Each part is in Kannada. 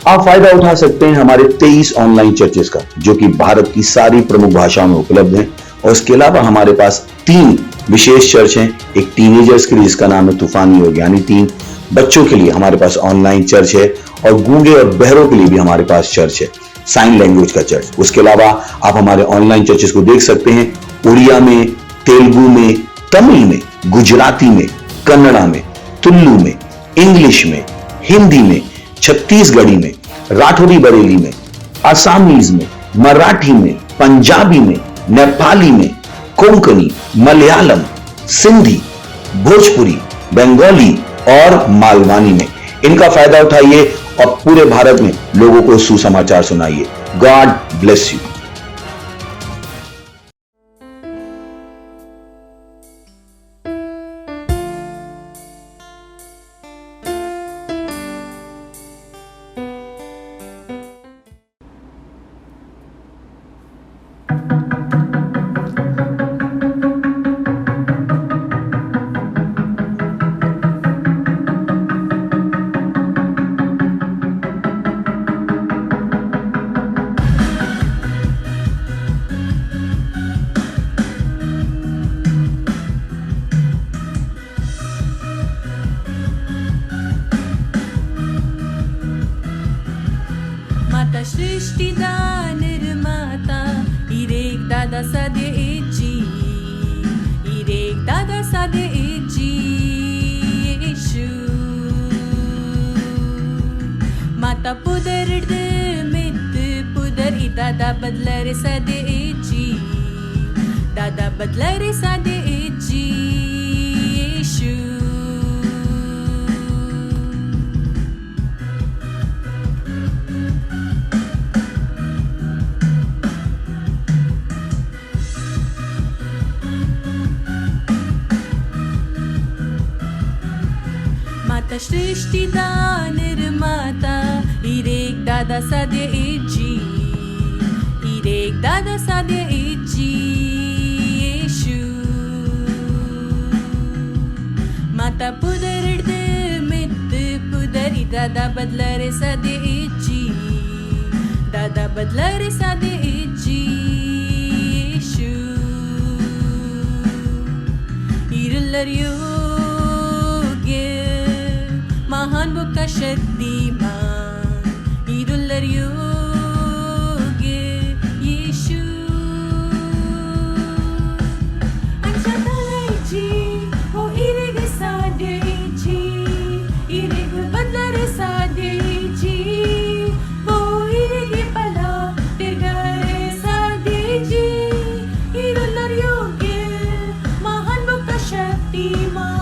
आप फायदा उठा सकते हैं हमारे 23 ऑनलाइन चर्चेस का, जो कि भारत की सारी प्रमुख भाषाओं में उपलब्ध हैं। और इसके अलावा हमारे पास 3 विशेष चर्च हैं। एक टीनेजर्स के लिए जिसका नाम है तूफानी योग यानी 3, बच्चों के लिए हमारे पास ऑनलाइन चर्च है, और गूंगे और बहरों के लिए भी हमारे पास चर्च है, साइन लैंग्वेज का चर्च। उसके अलावा आप हमारे ऑनलाइन चर्चेस को देख सकते हैं उड़िया में, तेलुगु में, तमिल में, गुजराती में, कन्नड़ा में, तुलु में, इंग्लिश में, हिंदी में, छत्तीसगढ़ी में, राठौरी बरेली में, असमीज में, मराठी में, पंजाबी में, नेपाली में, कोंकणी, मलयालम, सिंधी, भोजपुरी, बंगाली और मालवानी में। इनका फायदा उठाइए और पूरे भारत में लोगों को सुसमाचार सुनाइए। God bless you. सृष्टीदा निर्माता इरेक दादा साधे एजी इरेक दादा साधे एजी येशू माता पुदर मित पुदर ई दादा बदलरे साधे एजी दादा बदलरे साधे एजी येशू सृष्टीदा निर्माता इरेक दादा साधे एजी इरेक दादा साधे एजी येशू माता पुदर मित पुदर ई दादा बदलरे साधे एजी दादा बदलरे साधे एजी येशू इरुल्लरियो महान बुका शक्तिमान इरुल्लर योग्य यीशु अंशतलाईची हो इरेग साधेची इरेग बदलर साधेची हो इरेग पला तिरगरे साधेची इरुल्लर योग्य महान बुका शक्तिमान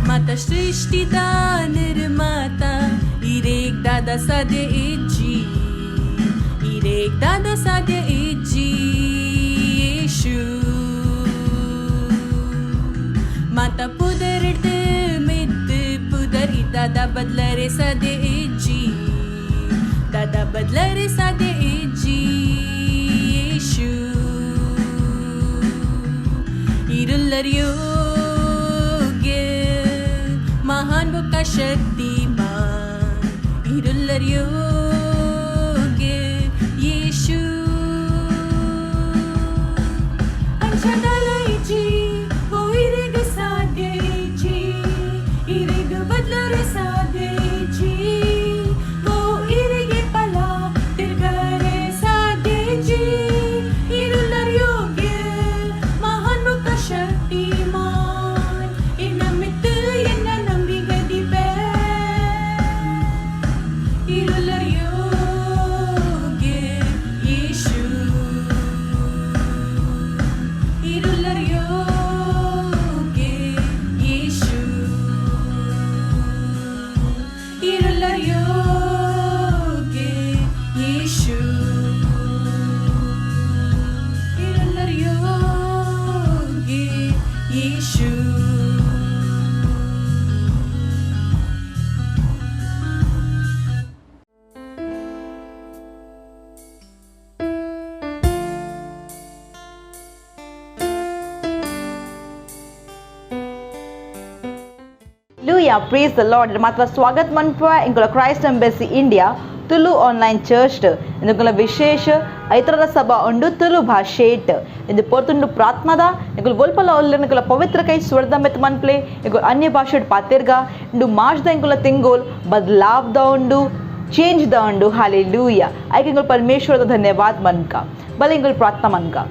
माता सृष्टीदा निर्माता इरेक दादा साधे एजी इरेक दादा साधे एजी येशू माता पुदर बदलरे साधे इजी येशू इरुल्लर योग्य महान बुका शक्तिमान इरुल्लर योग्य येशू अंशदाला इजी वो इरेग साधे इजी इरेग बदलरे साधे इजी वो इरेगे पला तिरगरे साधे इजी इरुल्लर योग्य महान बुका शक्तिमान इनमित एन्न नंबिगदिबे इरुल्लर योग्य येशू इरुल्लर योग्य येशू इरुल्लर योग्य येशू इरुल्लर योग्य येशू Hallelujah, praise the Lord. ಮಾತ್ರ ಸ್ವಾಗತ ಮನ್ಪ ಇಂಕುಲ Christ embassy India Tulu online church ಇಂದುಕುಲ ವಿಶೇಷ ಐತರದ ಸಭಾ ಉಂಡು ತುಳು ಭಾಷೆಟ್ ಇಂದು ಪೊರ್ತುಂಡು ಪ್ರಾತ್ಮದ ಇಂಕುಲ ಗೋಲ್ಪಲ ಒಲ್ಲನಿಕುಲ ಪವಿತ್ರ ಕೈ ಸ್ವರ್ದ ಮೆತ್ ಮನ್ಪ್ಲೆ ಇಂಕುಲ ಅನ್ಯ ಭಾಷೆಟ್ ಪಾತೆರ್ಗ ಇಂದು ಮಾರ್ಚ್ದ ಇಂಕುಲ ತಿಂಗೋಲ್ ಬದಲಾವ್ ದ ಉಂಡು चेंज द अंडू हालेलुया आई इंगल परमेश्वर द धन्यवाद मन का भले इंगल प्रार्थना मन का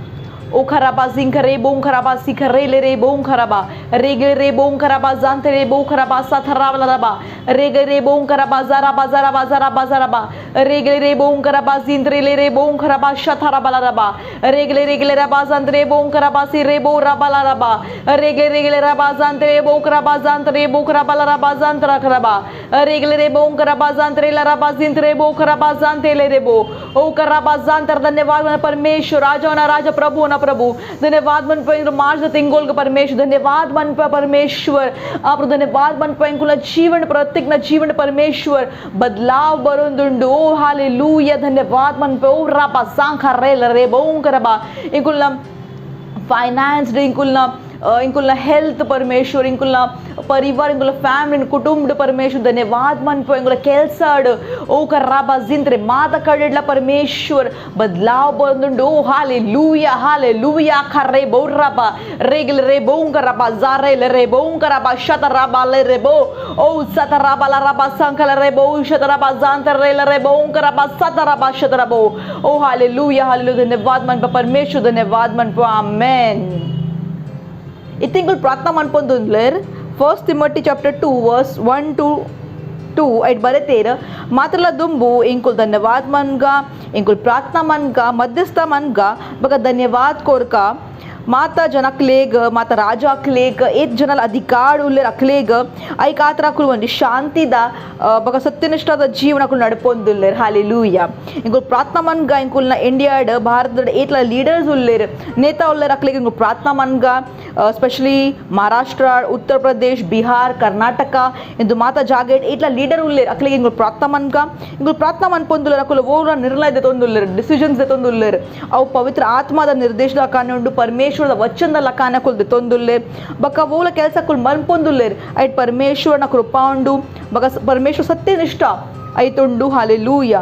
ओ खराबा जिंग रे बोंग खराबा सिख रे ले रे बोंग खराबा रेगे रे बोंग खराबा जानते रे बोंग खराबा साथरावला रबा रेगे रे बोंग खराबा जरा बाजारा बाजारा बाजाराबा रेगे रे बोंग खराबा जिंद्रे ले रे बोंग खराबा शथराबला रबा रेगले रबा जानते बोंग खराबा सी रे बो रबाला रबा रेगे रबा जानते रे बोंग खराबा जानते रे बोंग खराबा रबा जानतरा खराबा रेगले रे बोंग खराबा जानते रे रबा जिंद्रे बो खराबा जानते ले रे बो ओ खराबा जानतर धन्यवाद परमेश्वर राजा ना राजा प्रभु ना प्रभु धन्यवाद मन पे मार्च तिंगोल का परमेश्वर धन्यवाद मन पे परमेश्वर आप धन्यवाद मन पे इंकुला जीवन प्रत्येक ना जीवन परमेश्वर बदलाव बरुंदुंडु ओ हालेलुया धन्यवाद मन पे ओ राबा सांखा रे बोंग करबा इंकुला फाइनेंस इंकुला हेल्थ परमेश्वर इंकुला परिवार इंकुला फैमिली कुटुंब परमेश्वर धन्यवाद मन पे इंकुला केल्साड ओ कराबा जिंत्रे माता कडेडला परमेश्वर बदलाव बंदुंडु ओ हालेलुया खरे बोराबा रेगल रे बोंगराबा जारे रे बोंगराबा शतराबा ले बो ओ सतराबा ला रबा संकल रे बो शतराबा जानतर रे बोंगराबा सतराबा शतराबो ओ हालेलुया धन्यवाद मन पे परमेश्वर धन्यवाद मन पे आमेन इतिंकुल प्रार्थना मनपोंदुंदलेर 1 Timothy chapter 2 verse 1 to 2 ऐट बरेतेर मात्रला दुंबु इंकुल धन्यवाद मनगा इंकुल प्रार्थना मनगा मध्यस्थ मनगा बगा धन्यवाद कोरका माता जन अक्लेग माता राजा अक्लेग एक जनल अधिकार उल्लेर अक्लेग आई कातर अकुल वंदि शांतिदा बगा सत्यनिष्ठದ ಜೀವನ ಅಕುಲ್ ನಡಪೊಂದುಲ್ಲೇರ್ ಹಾಲೆಲೂಯಾ ಇಂಕುಲ್ ಪ್ರಾರ್ಥನಾ ಮನ್ಗ ಇಂಕುಲ್ನ ಇಂಡಿಯಾಡ್ ಭಾರತದ ಏಟ್ಲ ಲೀಡರ್ಸ್ ಉಲ್ಲೇರ್ ನೇತಾ ಉಲ್ಲೇರ್ ಅಕ್ಲೆಗ್ ಇಂಕುಲ್ ಪ್ರಾರ್ಥನಾ ಮನ್ಗ ಸ್ಪೆಷಲಿ ಮಹಾರಾಷ್ಟ್ರ ಉತ್ತರ ಪ್ರದೇಶ್ ಬಿಹಾರ್ ಕರ್ನಾಟಕ ಇಂದು ಮಾತಾ ಜಾಗೇಟ್ ಏಟ್ಲ ಲೀಡರ್ ಉಲ್ಲೇರ್ ಅಕ್ಲೆಗ್ ಇಂಕುಲ್ ಪ್ರಾರ್ಥನಾ ಮನ್ಗ ಇಂಕುಲ್ ಪ್ರಾರ್ಥನಾ ಮನ್ಪೊಂದುಲ್ಲೇರ್ ಅಕುಲ್ ಓರ ನಿರ್ಣಯ ದೆತೊಂದುಲ್ಲೇರ್ ಡಿಸಿಷನ್ಸ್ ದೆತೊಂದುಲ್ಲೇರ್ ಅವು ಪವಿತ್ರ ಆತ್ಮದ ನಿರ್ದೇಶದ ಕಾನುಂಡು परमेश्वर वचन लकान कुल दितोंदुल्ले बका वोला केल्स कुल मनपोंदुल्लेर ऐट परमेश्वर न कृपा उंडु बका परमेश्वर सत्यनिष्ठ ऐतुंडु हालेलुया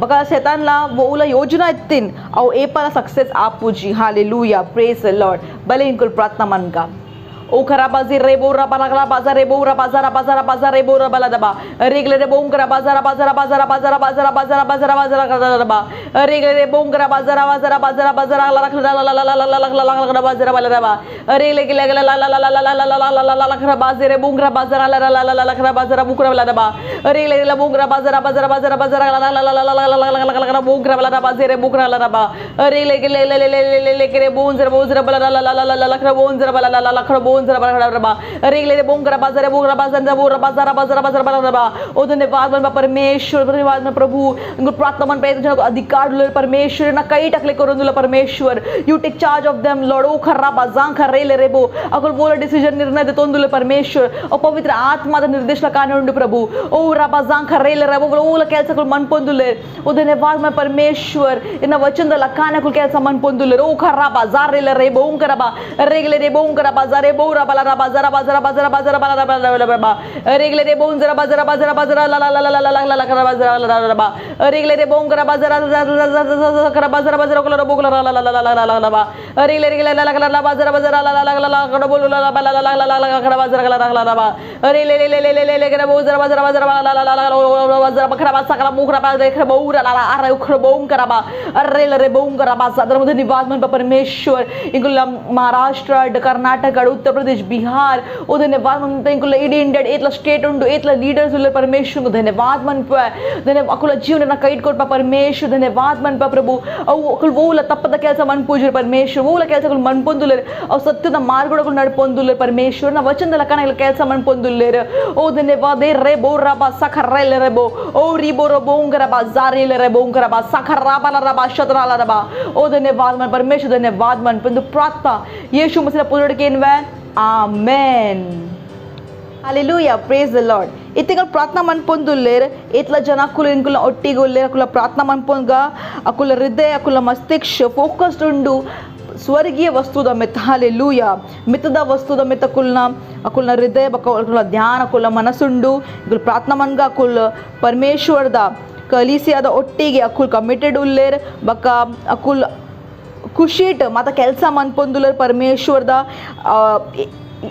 बका शैतानला वोला योजना इत्तिन अव एपला सक्सेस आपुजी हालेलुया प्रेज द लॉर्ड भले इनकुल प्रार्थना मनका ओ खराबाजी रे बोरा बाला बाजार रे बोरा बाजार रे बोरा बाला दबा रेगले रे बोंगरा बाजार दबा रेगले रे बोंगरा बाजार लख बाजार बाला दबा रेगले ला ला लख बाजार रे बोंगरा बाजार लख बाजार बुकरा बाला दबा रेगले ला बोंगरा बाजार ला बोंगरा बाला दबा रे बुकरा बाला दबा रेगले रे बोंजर बाला लख बोंजर बाला लख बोंजरा बा रेगले बोंगरा बाजार बोगरा बाजार बोरा बाजार बाजार बाजार बा ओ धन्यवाद मन परमेश्वर धन्यवाद मन प्रभु इंगु प्रार्थना मन पे अधिकार दुले परमेश्वर ना कई टकले करून दुले परमेश्वर you take charge of them Lord ओ खर्रा बाजां खरेले रेबो अकुल बोला डिसीजन निर्णय देतो दुले परमेश्वर ओ पवित्र आत्मा ದ ನಿರ್ದೇಶನ ಕಾಣುಂಡು ಪ್ರಭು ಓ ರಬಾಜಾಂ ಖರೇಲೆ ರಬೋ ಓಲ ಕೆಲಸಗಳು ಮನ್ ಪೊಂದುಲೆ ಓ धन्यवाद मन परमेश्वर इन वचन ದ ಲಕಾನಕುಲ್ ಕೆಲಸ ಮನ್ ಪೊಂದುಲೆ ಓ ಖರ್ರಾ ಬಾಜಾರ್ ರೆಲೆ ರೆ ಬೋಂಕರ ಬಾ ರೆಗಲೆ ರೆ ಬೋಂಕರ ಬಾಜಾರೆ ಬೋರ ಬಲರ ಬಾಜಾರ ಬಾಜಾರ ಬಾಜಾರ ಬಾಜಾರ ಬಲರ ಬಾ ರೆಗಲೆ ರೆ ಬೋಂಜರ ಬಾಜಾರ ಬಾಜಾರ ಬಾಜಾರ ಲ ಲ ಲ ಲ ಲ ಲ ಲ ಕರ ಬಾಜಾರ ಲ ಬಾ ರೆಗಲೆ ರೆ ಬೋಂಕರ ಬಾಜಾರ ಕರ ಬಾಜಾರ ಬಾಜಾರ ಕೊಲ ಬೋಕಲ ಲ ಲ ಲ ಲ ಲ ಬಾ ರೆಗಲೆ ರೆಗಲೆ ಲ ಲ ಲ ಬಾಜಾರ ಬಾಜಾರ ಲ ಲ ಲ ಲ ಕರ ಬೋಲು ಲ ಲ ಲ ಲ ಲ ಕರ ಬಾಜಾರ ಲ ಲ ಬಾ ರೆಗಲೆ ಲೆ ಲೆ ಲೆ ಲೆ ಕರ ಬೋಜರ ಬಾಜಾರ ಬಾಜಾರ ಲ ಲ ಲ ಲ ಬಾಜಾರ ಬಕರ ಬಾಜಾರ ಕರ ಮುಖರ ಬಾಜಾರ ಕರ ಬೋರ ಲ ಲ ಅರ ಉಖರ ಬೋಂಕರ ಬಾ ಅರೆ ಲೆ ರೆ ಬೋಂಕರ ಬಾ सदर में धन्यवाद मन परमेश्वर इनकुल महाराष्ट्र कर्नाटक उत्तर प्रदेश बिहार ओ धन्यवाद मन इनकुल इडी इंडिया एतला स्टेट उंडु एतला लीडर्स उल्ले परमेश्वर को धन्यवाद मन धन्यवाद अकुल जीवन कईट कोट परमेश्वर धन्यवाद मन प्रभु अವು ಅಕುಲ್ ಓಲ ತಪ್ಪದ ಕೆಲಸ ಮನ್ ಪೂಜೆ परमेश्वर ಓಲ ಕೆಲಸಗಳು ಮನ್ ಪೊಂದುಲೆ ಅವು ಸತ್ಯದ ಮಾರ್ಗಗಳು ನಡ್ಪೊಂದುಲೆ परमेश्वर ನ ವಚನದ ಲಕನ ಕೆಲಸ ಮನ್ ಪೊಂದುಲೆ ಓ धन्यवाद रे बोरा बा सखरेल रे बो ओ री बोरो बोंगरा बा जारेल रे बोंगरा बा सखरा बलरा बा शतराला बा ओ धन्यवाद मन परमेश्वर धन्यवाद मन पंदु प्रार्थना यीशु मसीह पुरडके इनवे amen hallelujah praise the Lord इतिगल प्रार्थना मन పొందులేర్ इतला जन अकुल इनकुल ಒಟ್ಟಿಗೊಲ್ಲೆ अकुल प्रार्थना मन పొంగ अकुल हृदय अकुल मस्तिष्क फोकस्ड उंडु ಸ್ವರ್ಗೀಯ ವಸ್ತುದ ಮೆತ್ತ ಹಾಲೆಲೂಯಾ ಮಿತದ ವಸ್ತುದ ಮೆತ್ತ ಅಕುಲ್ನ ಹೃದಯ ಅಕುಲ ಧ್ಯಾನ ಅಕುಲ ಮನಸ್ಸುಂಡು ಇಕುಲ್ ಪ್ರಾರ್ಥನಾ ಮನ್ಗ ಅಕುಲ್ ಪರಮೇಶ್ವರದ ಕಲಿಸಿಯಾದ ಒಟ್ಟಿಗೆ ಅಕುಲ್ ಕಮಿಟೆಡ್ ಉಲ್ಲೇರ್ ಬಕ ಅಕುಲ್ ಖುಷಿಟ್ ಮಾತ ಕೆಲಸ ಮನ್ ಪೊಂದುಲೇರ್ ಪರಮೇಶ್ವರದ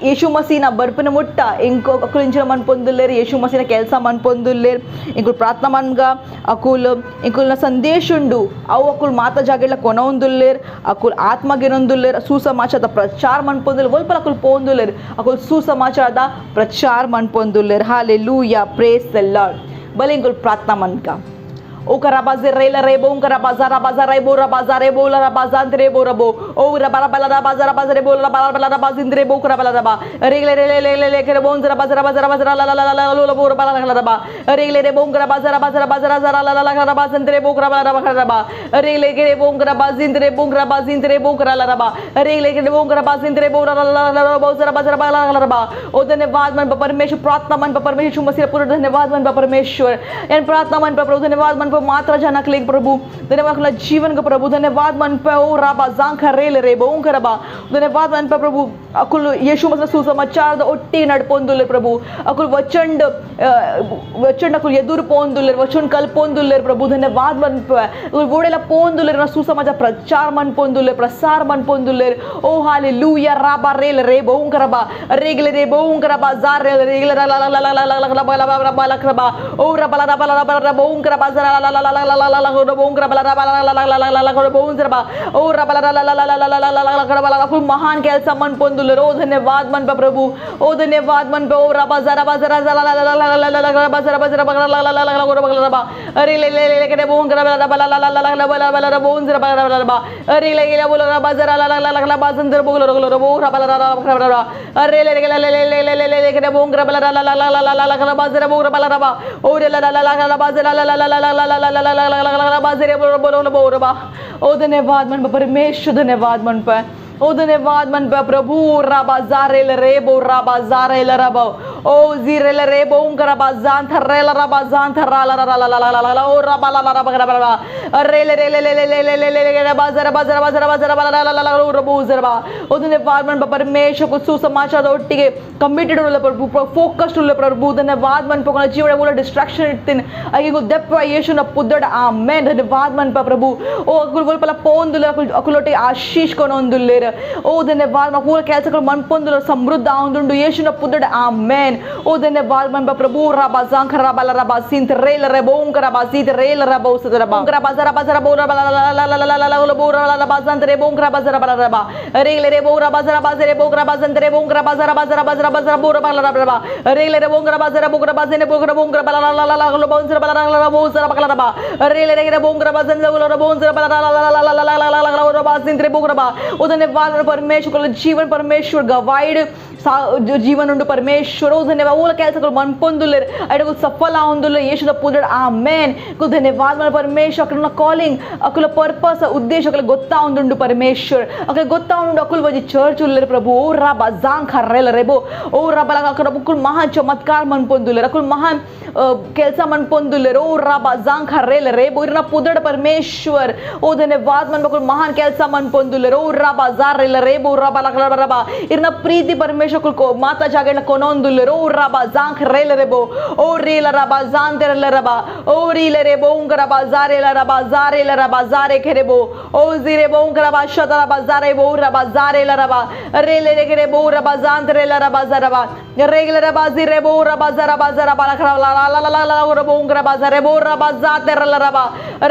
ಯೇಸು ಮಸೀನ ಬರ್ಪನ ಮುಟ್ಟ ಇಂಕೋ ಅಕುಲ್ ಇಂಚಿನ ಮನ್ ಪೊಂದುಲೇರ್ ಯೇಸು ಮಸೀನ ಕೆಲಸ ಮನ್ ಪೊಂದುಲೇರ್ ಇಂಕುಲ್ ಪ್ರಾರ್ಥನಾ ಮನ್ಗ ಅಕುಲ್ ಇಂಕುಲ್ನ ಸಂದೇಶ ಉಂಡು ಅವು ಅಕುಲ್ ಮಾತ ಜಾಗೆಲ್ಲ ಕೊನೊಂದುಲ್ಲೇರ್ ಅಕುಲ್ ಆತ್ಮಗೆನೊಂದುಲ್ಲೇರ್ ಸುಸಮಾಚಾರದ ಪ್ರಚಾರ ಮನ್ ಪೊಂದುಲೇರ್ ಒಲ್ಪಲ ಅಕುಲ್ ಪೊಂದುಲೇರ್ ಅಕುಲ್ ಸುಸಮಾಚಾರದ ಪ್ರಚಾರ ಮನ್ ಪೊಂದುಲ್ಲೇರ್ ಹಾಲೆಲೂಯಾ ಪ್ರೇಸ್ ದ ಲಾರ್ಡ್ ಬಲೆ ಇಂಕುಲ್ ಪ್ರಾರ್ಥನಾ ಮನ್ಗ ओ कराबाजे रेला रे बों कराबाजा बाजार रे बोरा बाजार रे बोला बाजार रे बोरा बो ओ रबला बला बाजार बाजार रे बोला बला बाजिन रे बो कराबला बा रेगले रे ले ले करे बों जरा बाजार बाजार बाजार ला ला ला ला बोरा बला ला बा रेगले रे बों कराबाजार बाजार बाजार जरा ला ला ला बाजिन रे बो कराबला बा रेगले रे बों कराबाजिन रे बों कराबाजिन रे बो कराला बा रेगले रे बों कराबाजिन रे बोरा ला ला ला बाजार बाजार बला ला बा ओ धन्यवाद मन परमेश्वर प्रार्थना मन परमेश्वर मसीह पूर्ण धन्यवाद मन परमेश्वर एन प्रार्थना मन प्रभु धन्यवाद मन मात्र जनक लेक प्रभु धन्यवाद जीवन का प्रभु धन्यवाद मन पे ओ राबा जांखा रेल रे बोंकर बा धन्यवाद मन पे प्रभु अकुल यीशु मसीह सुसमाचार ಒಟ್ಟಿ ನಡ್ಪೊಂದುಲೆ ಪ್ರಭು ಅಕುಲ್ ವಚಂಡ್ ಅಕುಲ್ ಎದುರು ಪೊಂದುಲೆ ವಚನ್ ಕಲ್ ಪೊಂದುಲೆ ಪ್ರಭು धन्यवाद मन पे वोडेला ಪೊಂದುಲೆ ನ ಸುಸಮಾಚಾರ ಪ್ರಚಾರ मन ಪೊಂದುಲೆ ಪ್ರಸಾರ मन ಪೊಂದುಲೆ ಓ ಹಾಲೆಲೂಯಾ ರಾಬಾ ರೇಲ್ ರೆ ಬೋಂಕರ ಬಾ ರೇಗಲೆ ರೆ ಬೋಂಕರ ಬಾ ಜಾರ್ ರೇಲ್ ರೇಗಲೆ ಲ ಲ ಲ ಲ ಲ ಲ ಲ ಬಲ ಬಲ ಬಲ ಬಲ ಓ ರಬಲ ಬಲ ಬಲ ಬೋಂಕರ ಬಾ ಜಾರ ಲ ಲ ಲ ಲ ಲ ಲ बोंकरा बला बला ला ला ला बोंजर बा ओ रबला ला ला ला ला ला ला बला अकुल महान ಕೆಲಸ मन ಪೊಂದುಲೆ ओ धन्यवाद मन प्रभु ओ धन्यवाद मन पे ओ रबा जरा ला ला ला ला ला बाजार बाजार बला ला ला ला ला बला बा अरे ले ले ले के बोंकरा बला बला ला ला ला ला बला बला बोंजर बला बा अरे ले ले बोला बाजार ला ला ला ला बाजंदर बोला रो बो रबला ला ला अरे ले ले ले ले ले के बोंकरा बला ला ला ला ला ला बाजार बोरा बला बा ओ ला ला ला ला बाजार ला ला ला ला बाजार बोलो बा ओ धन्यवाद मन परमेश्वर धन्यवाद मन पे ओ धन्यवाद मन पे प्रभु राबा जारेल रे बो राबा जारेल रबो ओ जीरेल रे बो उनका राबा जान थरेल राबा जान थरा ला ला ला ला ला ला ओ राबा ला ला ला रे ले ले ले ले ले ले ले ले ले बाजार बाजार बाजार बाजार ला ला ला ला रबो जरबा ओ धन्यवाद मन पे परमेश्वर को सुसमाचार ಒಟ್ಟಿಗೆ ಕಮಿಟೆಡ್ ಉಳ್ಳ ಪ್ರಭು ಫೋಕಸ್ಡ್ ಉಳ್ಳ ಪ್ರಭು धन्यवाद मन पे कोना जीवन बोला डिस्ट्रैक्शन इतने आगे को दप्पा यीशु न पुदड़ आमेन धन्यवाद मन पे प्रभु ओ अकुल बोल पला पोंदुले अकुलोटे आशीष कोनोंदुले ओ धन्यवाद मन पूरा ಕೆಲಸಗಳು मन ಪೊಂದುಲೆ ಸಮೃದ್ಧ ಆಂದುಂಡು ಯೇಸುನ ಪುದಡ ಆಮೆನ್ ओ धन्यवाद मन प्रभु रबा जांखर रबा रबा सिंत रेल रे बोंकर रबा सित रेल रबा उस रबा बोंकर बाजार बाजार बोरा ला ला ला ला ला ला बोरा ला बाजार रे बोंकर बाजार बला रबा रेल रे बोरा बाजार बाजार रे बोंकर बाजार रे बोंकर बाजार बाजार बाजार बाजार बोरा बला रबा रेल रे बोंकर बाजार बोंकर बाजार ने बोंकर बला ला ला ला ला बोंकर बला ला बोरा बला रबा रेल रे बोंकर बाजार ला बोंकर बला ला ला ला ला ला ला ला ला बाजार रे बोंकर बा ओ धन्यवाद परमेश्वर जीवन परमेश्वर गवाइड जीवन उंडु परमेश्वर ओ धन्यवाद ओला ಕೆಲಸಗಳು ಮನ್ಪೊಂದುಲ್ಲೆರ್ ಐಡಗು ಸಫಲ ಆಂದುಲ್ಲೆ ಯೇಸುದ ಪೂದಡ ಆಮೆನ್ ಕು ಧನ್ಯವಾದ మన परमेश्वर అకుల కాలింగ్ అకుల పర్పస్ ఉద్దేశం అకుల గొత్తా ఉండు परमेश्वर అకుల గొత్తా ఉండు అకుల వజి చర్చ్ ఉల్లెర్ ప్రభు ఓ రబా జాన్ ఖర్రెల రేబో ఓ రబా అకుల అకుల మహాన్ చమత్కార్ మన్పొందుల్ಲೆర్ అకుల మహాన్ ಕೆಲಸ ಮನ್ಪೊಂದುಲ್ಲೆರ್ ಓ ರಬಾ ಜಾನ್ ಖರ್ರೆಲ ರೇಬೋ ಇರನ ಪೂದಡ परमेश्वर ಓ ಧನ್ಯವಾದ మన ಅಕುಲ ಮಹಾನ್ ಕೆಲಸ ಮನ್ಪೊಂದುಲ್ಲೆರ್ ಓ ರಬಾ ಜಾರೆಲ ರೇಬೋ ರಬಾ ರಬಾ ಇರನ ಪ್ರೀತಿ परमेश्वर ಅಕುಲ ಮಾತಾ ಜಾಗಣ ಕೊನೊಂದುಲ್ಲೆರ್ ಓ ರಬಾ ಜಾನ್ ಖರ್ರೆಲ ರೇಬೋ ಓ ರೇಲ ರಬಾ ಜಾನ್ ತೆರಲ ರಬಾ ಓ ರೀಲ ರೇಬೋ ಉಂಗರ ಬಾಜಾರೆಲ ರಬಾ ಜಾರೆಲ ರಬಾ ಜಾರೆ ಕೆರೆಬೋ ಓ ಜಿರೆಬೋ ಉಂಗರ ಬಾಶದ ರಬಾ ಜಾರೆಬೋ ರಬಾ ಜಾರೆಲ ರಬಾ ರೇಲೆ ರೆಗೆರೆಬೋ ರಬಾ ಜಾನ್ ತೆರಲ ರಬಾ ಜರಬಾ ರೇಗಲ ರಬಾ ಜಿರೆಬೋ ರಬಾ ಜರಬಾ ಜರಬಾ ಲಖರಲ ಲ ಲ ಲ ಲ ರಬೋ ಉಂಗರ ಬಾಜಾರೆಬೋ ರಬಾ ಜಾತೆರಲ ರಬಾ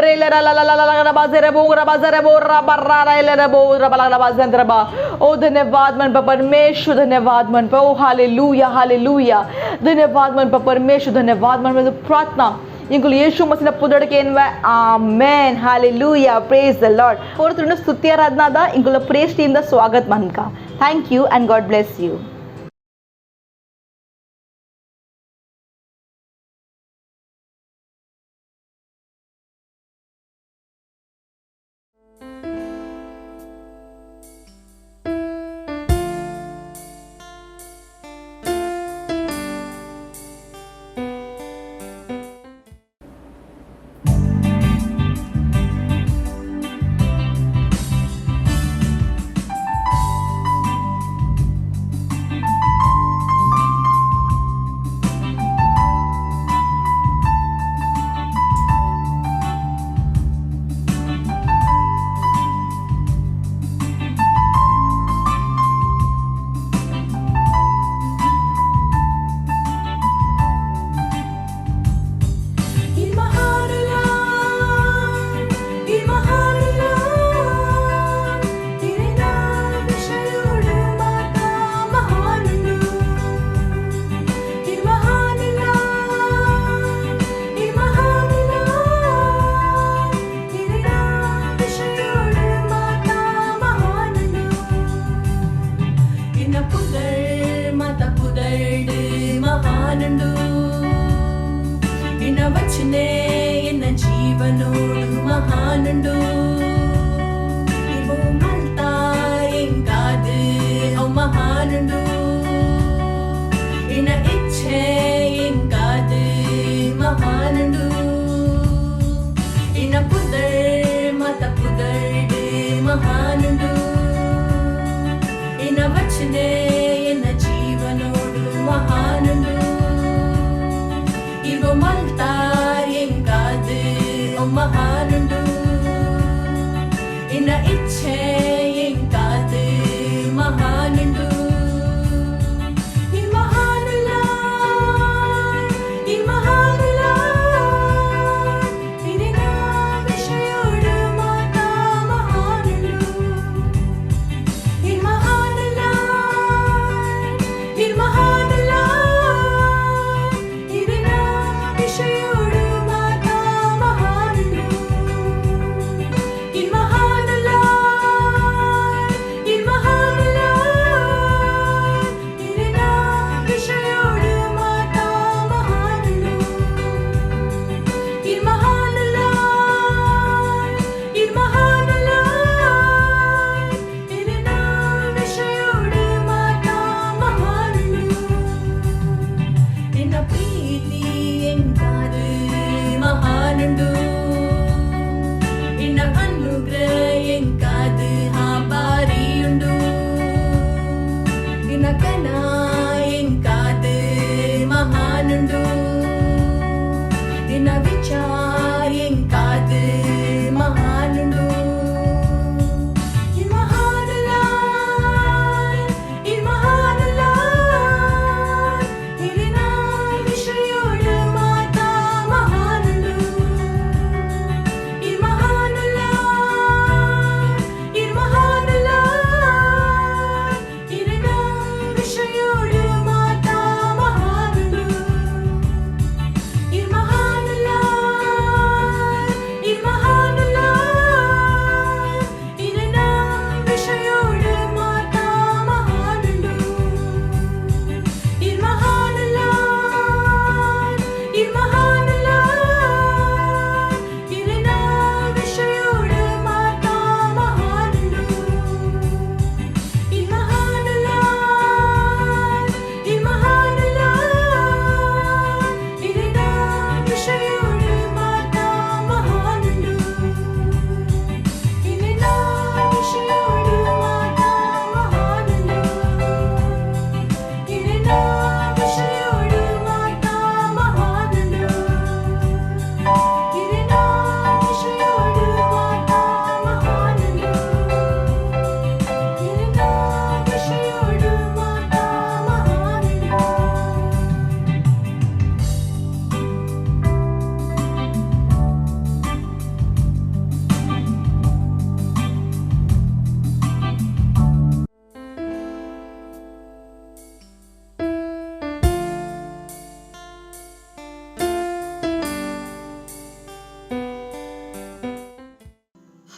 ರೇಲ ಲ ಲ ಲ ಲ ರಬಾ ಜರೆಬೋ ರಬಾ ಜರೆಬೋ ರಬಾ ರಾರೆಲ ರಬೋ ರಬಾ ರಬಾ ಜಂತ್ರಬಾ ओ धन्यवाद मन पर परमेश्वर धन्यवाद मन पर ओ हालेलुया हालेलुया धन्यवाद मन पर परमेश्वर धन्यवाद मन पर प्रार्थना इंकुल यीशु मसीह पुदड़के amen hallelujah praise the Lord और तुरंत स्तुति आराधना दा इंकुल प्रेज टीम दा स्वागत मन का thank you and God bless you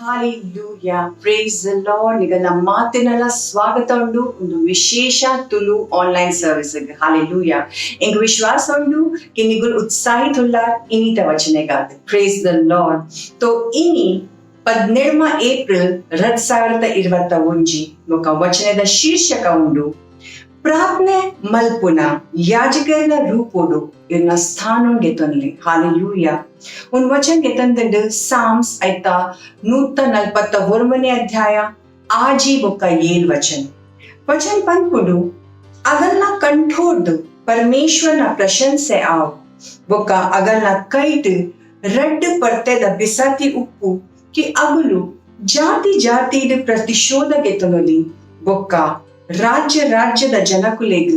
hallelujah, praise the Lord. ಈಗ ನಮ್ಮ ಮಾತಿನೆಲ್ಲ ಸ್ವಾಗತ ಉಂಡು ಒಂದು ವಿಶೇಷ ತುಳು ಆನ್ಲೈನ್ ಸರ್ವಿಸ್. ಹಾಲೆಲೂಯಾ. ಎಂಗ್ ವಿಶ್ವಾಸ ಉಂಡು ನಿಗುಲ್ ಉತ್ಸಾಹಿತ ಉಳ್ಳಾರ್ ಇನ್ನಿತ ವಚನೆಗಾದ. Praise the Lord. तो इनी 17 ಏಪ್ರಿಲ್ 2021 ఒక ವಚನದ ಶೀರ್ಷಕ ಉಂಡು ಪ್ರಾರ್ಥನೆ ಮಲ್ಪುನ ಯಾಜಕರ ರೂಪೋಡು ಇನ್ನ ಸ್ಥಾನ ಗೆತೊನ್ಲಿ. ಹಾಲೆಲೂಯಾ. ಒಂದು ವಚನ ಗೆತಂದು ಸಾಮ್ಸ್ ಐತ 141 ಅಧ್ಯಾಯ 6 ವಚನ ವಚನ ಪಂಪುಡು ಅಗಲ್ನ ಕಂಠೋಡ್ ಪರಮೇಶ್ವರನ ಪ್ರಶಂಸೆ ಆವ್ ಬೊಕ್ಕ ಅಗಲ್ನ ಕೈಟ್ ರಡ್ಡ್ ಪರ್ತೆದ ಬಿಸಾತಿ ಉಪ್ಪು ಕಿ ಅಗುಲು ಜಾತಿ ಜಾತಿಡ್ ಪ್ರತಿಶೋಧ ಗೆತೊನೊಲಿ ಬೊಕ್ಕ ರಾಜ್ಯದ ಜನಕುಲೆಗ್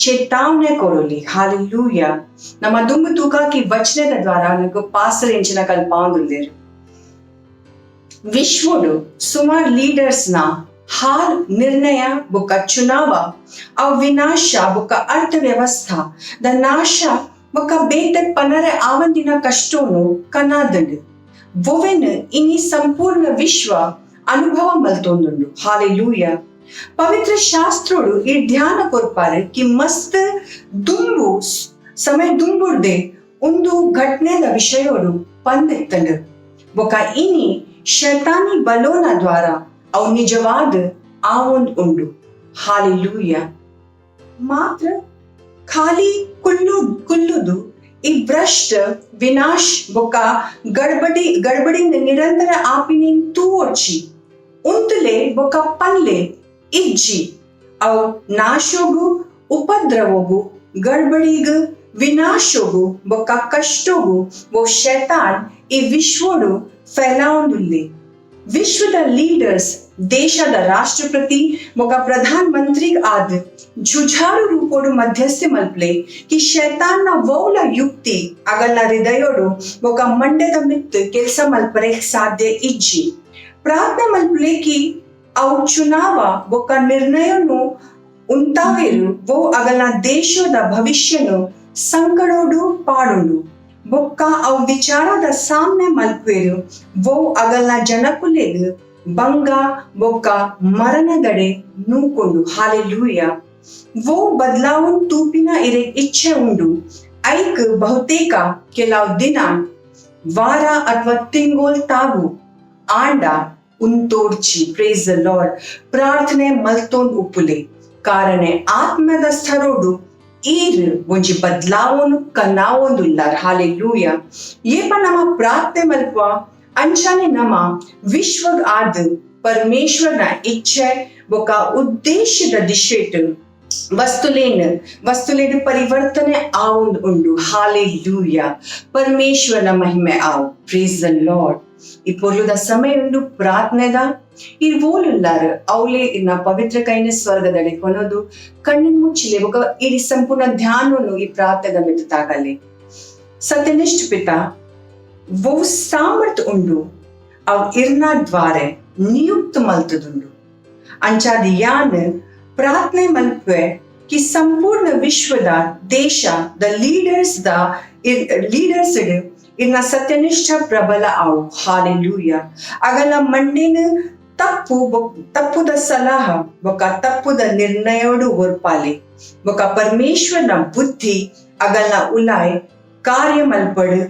ಚೇತಾವಣೆ ಕೊರೊಲಿ. ಹಾಲೆಲೂಯಾ. ನಮ್ಮ ದುಂಬು ತೂಕಾಕಿ ವಚನದ ದ್ವಾರ ನನಗೆ ಪಾಸ್ಟರ್ ಎಂಚಿನ ಕಲ್ಪಾಂದುಲ್ಲೇರು. ವಿಶ್ವಡು ಸುಮಾರು ಲೀಡರ್ಸ್ ನ ಹಾಲ್ ನಿರ್ಣಯ ಬುಕ್ಕ ಚುನಾವ ಅವ್ ವಿನಾಶ ಬುಕ್ಕ ಅರ್ಥವ್ಯವಸ್ಥಾ ದ ನಾಶ ಬುಕ್ಕ ಬೇತೆ ಪನರೆ ಆವಂದಿನ ಕಷ್ಟೋನು ಕನಾದಂಡು ಬೊವೆನ್ ಇನಿ ಸಂಪೂರ್ಣ ವಿಶ್ವ ಅನುಭವ ಮಲ್ತೊಂದುಂಡು. ಹಾಲೆಲೂಯಾ. ಪವಿತ್ರ ಶಾಸ್ತ್ರೋಡು ಈ ಧ್ಯಾನ ಕೊರ್ಪಾರೆ ಕಿ ಮಸ್ತ್ ದುಂಬು ಸಮಯ ದುಂಬುರ್ದೆ ಒಂದು ಘಟನೆದ ವಿಷಯೋಡು ಪಂದಿತ್ತಂಡು ಬೊಕ ಇನಿ ಶೈತಾನಿ ಬಲೋನ ದ್ವಾರ ಅವು ನಿಜವಾದ ಆವೊಂದ್ ಉಂಡು. ಹಾಲೆಲೂಯಾ. ಮಾತ್ರ ಖಾಲಿ ಕುಲ್ಲುದು ಈ ಭ್ರಷ್ಟ ವಿನಾಶ್ ಬೊಕ ಗಡ್ಬಡಿ ನಿರಂತರ ಆಪಿನಿನ್ ತೂವೊಡ್ಚಿ ಉಂತಲೆ ಬೊಕ ಪಲ್ಲೆ ಇಜ್ಜಿ ಅವು ನಾಶೋಗು ಉಪದ್ರವೋಗು ಗಡ್ಬಡಿಗು ವಿನಾಶೋಗು ಬೊಕ ಕಷ್ಟೋಗು वो ಶೈತಾನ್ ಈ ವಿಶ್ವಡು ಫೈಲಾವುಂದುಲ್ಲೆ. ವಿಶ್ವದ ಲೀಡರ್ಸ್ ದೇಶದ ರಾಷ್ಟ್ರಪತಿ ಬೊಕ ಪ್ರಧಾನ ಮಂತ್ರಿ ಆದ ಜುಜಾರು ರೂಪೋಡು ಮಧ್ಯಸ್ಥೆ ಮಲ್ಪಲೆ ಕಿ ಶೈತಾನ್ನ ವೌಲ ಯುಕ್ತಿ ಅಗಲ್ನ ಹೃದಯೋಡು ಬೊಕ ಮಂಡ್ಯದ ಮಿತ್ ಕೆಲ್ಸ ಮಲ್ಪರೆ ಸಾಧ್ಯ ಇಜ್ಜಿ. ಪ್ರಾರ್ಥನೆ ಮಲ್ಪಲೆ ಕಿ ಅವು ಚುನಾವ ಬೊಕ ನಿರ್ಣಯನು ಉಂಟಾವೇರು ವೋ ಅಗಲ್ನ ದೇಶದ ಭವಿಷ್ಯನು ಸಂಕಡೋಡು ಪಾಡೋಡು ಬೊಕ್ಕ ಅವು ವಿಚಾರದ ಸಾಮ್ನೆ ಮಲ್ಪೇರು ವೋ ಅಗಲ್ನ ಜನಕುಲೆಗ್ ಬಂಗ ಬೊಕ್ಕ ಮರಣದಡೆ ನೂಕೊಂಡು. ಹಾಲೆಲೂಯಾ. ವೋ ಬದಲಾವಣೆ ತೂಪಿನ ಇರೆ ಇಚ್ಛೆ ಉಂಡು ಐಕ್ ಬಹುತೇಕ ಕೆಲವು ದಿನ ವಾರ ಅಥವಾ ತಿಂಗೋಲ್ ತಾಗು ಆಂಡ ಉಂತೋಡ್ಚಿ. Praise the Lord. ಪ್ರಾರ್ಥನೆ ಮಲ್ತೋಂದ್ ಉಪ್ಪುಲೆ ಕಾರಣ ಆತ್ಮದ ಸ್ಥರೋಡು ಈರ್ ಒಂಜಿ ಬದಲಾವಣೆ ಕನ್ನಾವೊಂದುಲ್ಲಾರ್. ಹಾಲೆಲೂಯಾ. ಏಪ ನಮ್ಮ ಪ್ರಾರ್ಥನೆ ಮಲ್ಪ ಅಂಚಾನೆ ನಮ್ಮ ವಿಶ್ವಗ್ ಆದ ಪರಮೇಶ್ವರನ ಇಚ್ಛೆ ಬೊಕ ಉದ್ದೇಶದ ದಿಶೆಟ್ ವಸ್ತುಲೇನ ಪರಿವರ್ತನೆ ಆವೊಂದು ಉಂಡು. ಹಾಲೆಲೂಯಾ. ಪರಮೇಶ್ವರನ ಮಹಿಮೆ ಆವ್. Praise the Lord. ಈ ಪೊರ್ಲುದ ಸಮಯ ಉಂಡು ಪ್ರಾರ್ಥನೆದ ಈ ಓಲುಲ್ಲಾರ ಅವಲೇ ಇನ್ನ ಪವಿತ್ರ ಕೈನ ಸ್ವರ್ಗದಡೆ ಕೊನೋದು ಕಣ್ಣಿನ ಮುಚ್ಚಿಲೆ ಬೊಕ ಇಡೀ ಸಂಪೂರ್ಣ ಧ್ಯಾನವನ್ನು ಈ ಪ್ರಾರ್ಥನೆದ ಮಿತ್ ತಾಗಲೆ. ಸತ್ಯನಿಷ್ಠ ಪಿತ वो सामर्थ उंडु अव इर्ना द्वारे नियुक्त मल्तदुंडु अंचाद यान प्रार्थने मल्पे कि संपूर्ण विश्वद देश द लीडर्स इर्ना सत्यनिष्ठ प्रबल आउ. हालेलूया. अगला मंडेन ತಪ್ಪುದ ಸಲಹ ಬೊಕ ತಪ್ಪುದ ನಿರ್ಣಯೋಡು ಹೊರ್ಪಾಲೆ ಬೊಕ ಪರಮೇಶ್ವರನ ಬುದ್ಧಿ ಅಗಲ್ನ ಉಲಾಯ್ ಕಾರ್ಯ ಮಲ್ಪಡು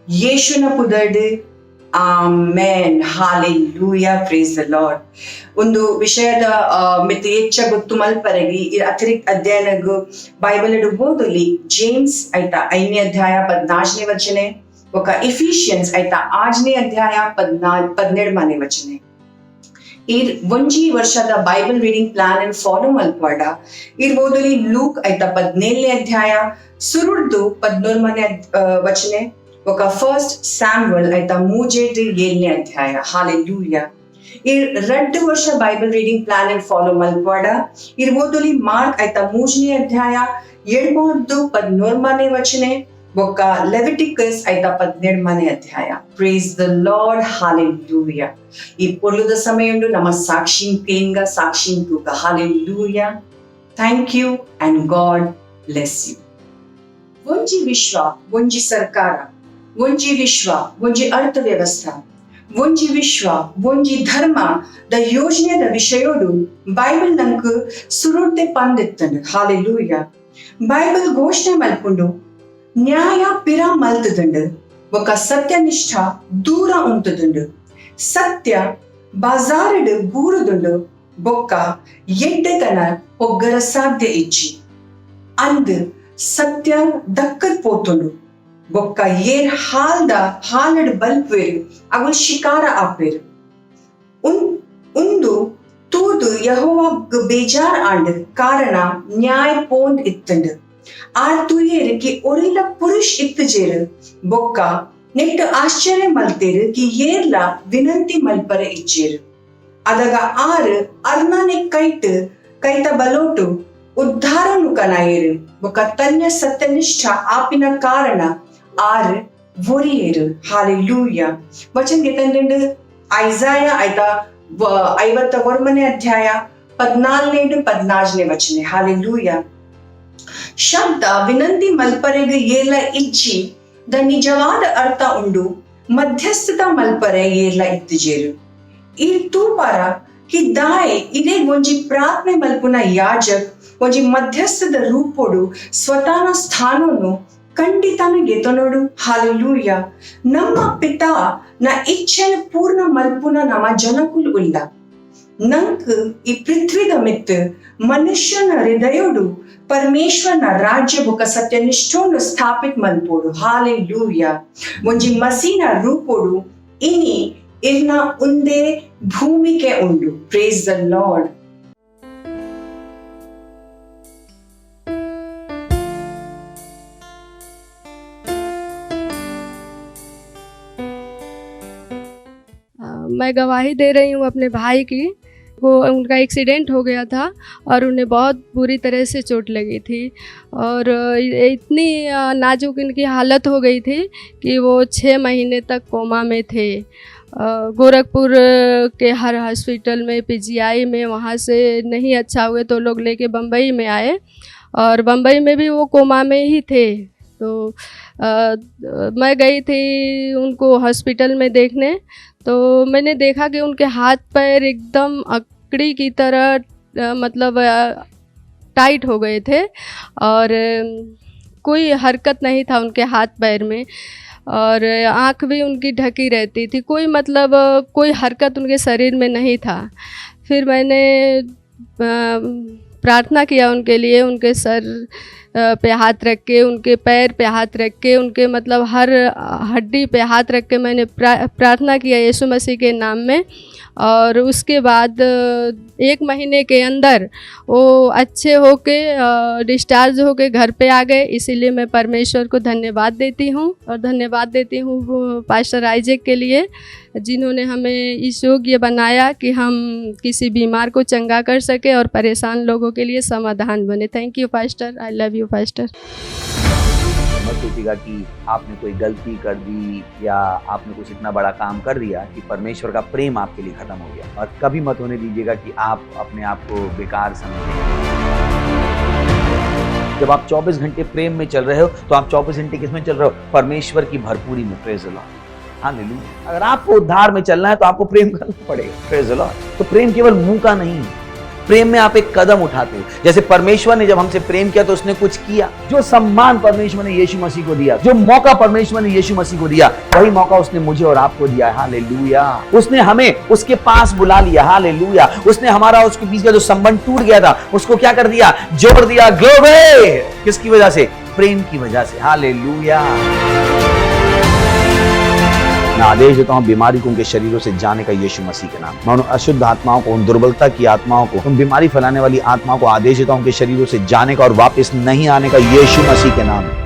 ಯೇಸುನ ಪುದಡ್. Amen. Hallelujah. Praise the Lord. ಒಂದು ವಿಷಯದ ಮಿತಿ ಹೆಚ್ಚ ಗೊತ್ತು ಮಲ್ಪರಗಿ ಅತಿರಿಕ್ತ ಅಧ್ಯಯನಗು ಬೈಬಲ್ ಓದಲಿ ಜೇಮ್ಸ್ ಐತ 5ನೇ ಅಧ್ಯಾಯ 14ನೇ ವಚನೆ ఒక ಎಫಿಷಿಯನ್ಸ್ ಐತ 8ನೇ ಅಧ್ಯಾಯ 17ನೇ ವಚನೆ. ಈ ಒಂಜಿ ವರ್ಷದ ಬೈಬಲ್ ರೀಡಿಂಗ್ ಪ್ಲಾನ್ ಅನ್ನು ಫಾಲೋ ಮಲ್ಪಡ ಇರ್ಬೋದಲಿ ಲೂಕ್ ಐತ 17ನೇ ಅಧ್ಯಾಯ ಸುರುಡ್ದು 11ನೇ ವಚನೆ ఒక ఫస్ట్ శామ్యుయల్ ಐತ 3-7ನೇ ಅಧ್ಯಾಯ. ಹಾಲೆಲೂಯಾ. ಈ 2 ವರ್ಷ ಬೈಬಲ್ ರೀಡಿಂಗ್ ಪ್ಲಾನ್ ಅನ್ನು ಫಾಲೋ ಮಲ್ಪಡ ಇರ್ಬೋದಲಿ ಮಾರ್ಕ್ ಐತ 3ನೇ ಅಧ್ಯಾಯ 7-11ನೇ ವಚನೆ ಬೊಕ್ಕ ಲೆವಿಟಿಕಸ್ ಐತ 17ನೇ ಅಧ್ಯಾಯ. Praise the Lord. ಹಾಲೆಲೂಯಾ. ಈ ಪೊರ್ಲುದ ಸಮಯ ಉಂಡು ನಮ್ಮ ಸಾಕ್ಷಿ ಪೇನ್ಗ ಸಾಕ್ಷಿ ತೂಕ. Hallelujah. Thank you and God bless you. ಒಂಜಿ ವಿಶ್ವ ಒಂಜಿ ಸರ್ಕಾರ ಒಂಜಿ ವಿಶ್ವ ಒಂಜಿ ಅರ್ಥವ್ಯವಸ್ಥಾ ಒಂಜಿ ವಿಶ್ವ ಒಂಜಿ ಧರ್ಮ ದ ಯೋಜನೆದ ವಿಷಯೋಡು ಬೈಬಲ್ ನಂಕ್ ಸುರುಡ್ದೆ ಪಂದಿತ್ತಂಡು. ಹಾಲೆಲೂಯ. ಬೈಬಲ್ ಘೋಷಣೆ ಮಲ್ಪುಂಡು ನ್ಯಾಯ ಪಿರ ಮಲ್ತದುಂಡು, ಬೊಕ ಸತ್ಯನಿಷ್ಠ ದೂರ ಉಂಟದುಂಡು. ಸತ್ಯ ಬಾಜಾರಡ್ ಬೂರುದುಂಡು, ಬೊಕ್ಕ ಎಡ್ಡೆತನ ಒಗ್ಗರ ಸಾಧ್ಯ ಇಜ್ಜಿ. ಅಂದ್ ಸತ್ಯ ದಕ್ಕದ್ ಪೋತುಂಡು, ಬೊಕ್ಕ ಏರ್ ಹಾಲಡ್ ಬಲ್ಪೇರು ಅವು ಶಿಕಾರ ಆಪೇರು. ಉಂದು ತೂದು ಯೆಹೋವಾಗ್ ಬೇಜಾರ್ ಆಂಡ್ ಕಾರಣ ನ್ಯಾಯ ಪೋಂದ್ ಇತ್ತಂಡು. ಆ ತುಯೇರು ಕಿ ಒರಿಲ ಪುರುಷ್ ಇತ್ತುಜೇರು, ಬೊಕ್ಕ ನೆಟ್ಟು ಆಶ್ಚರ್ಯ ಮಲ್ತೇರು ಕಿ ಏರ್ಲ ವಿನಂತಿ ಮಲ್ಪರೆ ಇಚ್ಚೇರು. ಅದಗ ಆರು ಅರ್ನಾನೆ ಕೈತ ಬಲೋಟು ಉದ್ಧಾರನು ಕನಾಯೇರು, ಬೊಕ್ಕ ತನ್ಯ ಸತ್ಯನಿಷ್ಠ ಆಪಿನ ಕಾರಣ ಆರು ಒರಿಯೇರು. ಹಾಲೆಲೂಯ. ವಚನ ಗೆತಂಡು ಐಸಾಯ ಆಯ್ತಾ 51ನೇ ಅಧ್ಯಾಯ 14-15 ವಚನೆ. ಹಾಲೆಲೂಯ. ಶಬ್ದ ವಿನಂತಿ ಮಲ್ಪರೆಗೆ ಏರ್ಲ ಇಜ್ಜಿ ದ ನಿಜವಾದ ಅರ್ಥ ಉಂಡು ಮಧ್ಯಸ್ಥತ ಮಲ್ಪರೆ ಏರ್ಲ ಇತ್ತಿಜೇರು. ಈ ತೂಪಾರ ಕಿ ದಾಯೆ ಇದೇ ಒಂಜಿ ಪ್ರಾರ್ಥನೆ ಮಲ್ಪುನ ಯಾಜಕ್ ಒಂಜಿ ಮಧ್ಯಸ್ಥದ ರೂಪೋಡು ಸ್ವತಾನ ಸ್ಥಾನನು ಖಂಡಿತಾನ ಗೆತನೋಡು. ಹಾಲೆಲೂಯ. ನಮ್ಮ ಪಿತಾ ನ ಇಚ್ಛೆನ ಪೂರ್ಣ ಮಲ್ಪುನ ನಮ್ಮ ಜನಕುಲ್ ಉಲ್ಲ. ನಂಕ್ ಈ ಪೃಥ್ವಿದ ಮಿತ್ ಮನುಷ್ಯನ ಹೃದಯೋಡು ಪರಮೇಶ್ವರನ ರಾಜ್ಯ ಬೊಕ ಸತ್ಯನಿಷ್ಠೋನು ಸ್ಥಾಪಿತ್ ಮಲ್ಪೋಡು. ಹಾಲೆಲೂಯ. ಒಂಜಿ ಮಸೀನ ರೂಪೋಡು ಇನಿ ಇರ್ನ ಉಂದೇ ಭೂಮಿಗೆ ಉಂಡು. Praise the Lord. मैं गवाही दे रही हूँ अपने भाई की। वो उनका एक्सीडेंट हो गया था और उन्हें बहुत बुरी तरह से चोट लगी थी और इतनी नाजुक इनकी हालत हो गई थी कि वो 6 महीने तक कोमा में थे। गोरखपुर के हर हॉस्पिटल में, पीजीआई में, वहाँ से नहीं अच्छा हुए तो लोग लेके बम्बई में आए और बम्बई में भी वो कोमा में ही थे। तो मैं गई थी उनको हॉस्पिटल में देखने, तो मैंने देखा कि उनके हाथ पैर एकदम अकड़ी की तरह मतलब टाइट हो गए थे और कोई हरकत नहीं था उनके हाथ पैर में और आँख भी उनकी ढकी रहती थी। कोई मतलब कोई हरकत उनके शरीर में नहीं था। फिर मैंने प्रार्थना किया उनके लिए, उनके सर पे हाथ रख के, उनके पैर पे हाथ रख के, उनके मतलब हर हड्डी पे हाथ रख के मैंने प्रार्थना किया यीशु मसीह के नाम में। और उसके बाद 1 महीने के अंदर वो अच्छे होके डिस्चार्ज होके घर पे आ गए। इसीलिए मैं परमेश्वर को धन्यवाद देती हूँ और धन्यवाद देती हूँ पास्टर आइजैक के लिए, जिन्होंने हमें इस योग्य बनाया कि हम किसी बीमार को चंगा कर सके और परेशान लोगों के लिए समाधान बने। Thank you pastor, I love you pastor. मत सोचिएगा कि आपने कोई गलती कर दी या आपने कुछ इतना बड़ा काम कर दिया कि परमेश्वर का प्रेम आपके लिए खत्म हो गया, और कभी मत होने दीजिएगा कि आप अपने आप को बेकार समझें। जब आप 24 घंटे प्रेम में चल रहे हो तो आप 24 घंटे किस में चल रहे हो? परमेश्वर की भरपूरी में। Praise the Lord, hallelujah. अगर आपको उद्धार में चलना है तो आपको प्रेम करना पड़ेगा। Praise the Lord. तो प्रेम केवल मुंह का नहीं है, प्रेम में आप एक कदम उठाते हो। जैसे परमेश्वर ने जब हमसे प्रेम किया तो उसने कुछ किया। जो सम्मान परमेश्वर ने यीशु मसीह को दिया, जो मौका परमेश्वर ने यीशु मसीह को दिया, वही मौका उसने मुझे और आपको दिया। हालेलुया। उसने हमें उसके पास बुला लिया। हालेलुया। उसने हमारा उसके बीच का जो संबंध टूट गया था उसको क्या कर दिया? जोड़ दिया। ग्लोरी। किसकी वजह से? प्रेम की वजह से। हालेलुया। मैं आदेश देता हूं बीमारी को उनके शरीरों से जाने का यीशु मसीह के नाम। मैं उन अशुद्ध आत्माओं को, उन दुर्बलता की आत्माओं को, उन बीमारी फैलाने वाली आत्माओं को आदेश देता हूं उनके शरीरों से जाने का और वापस नहीं आने का यीशु मसीह के नाम।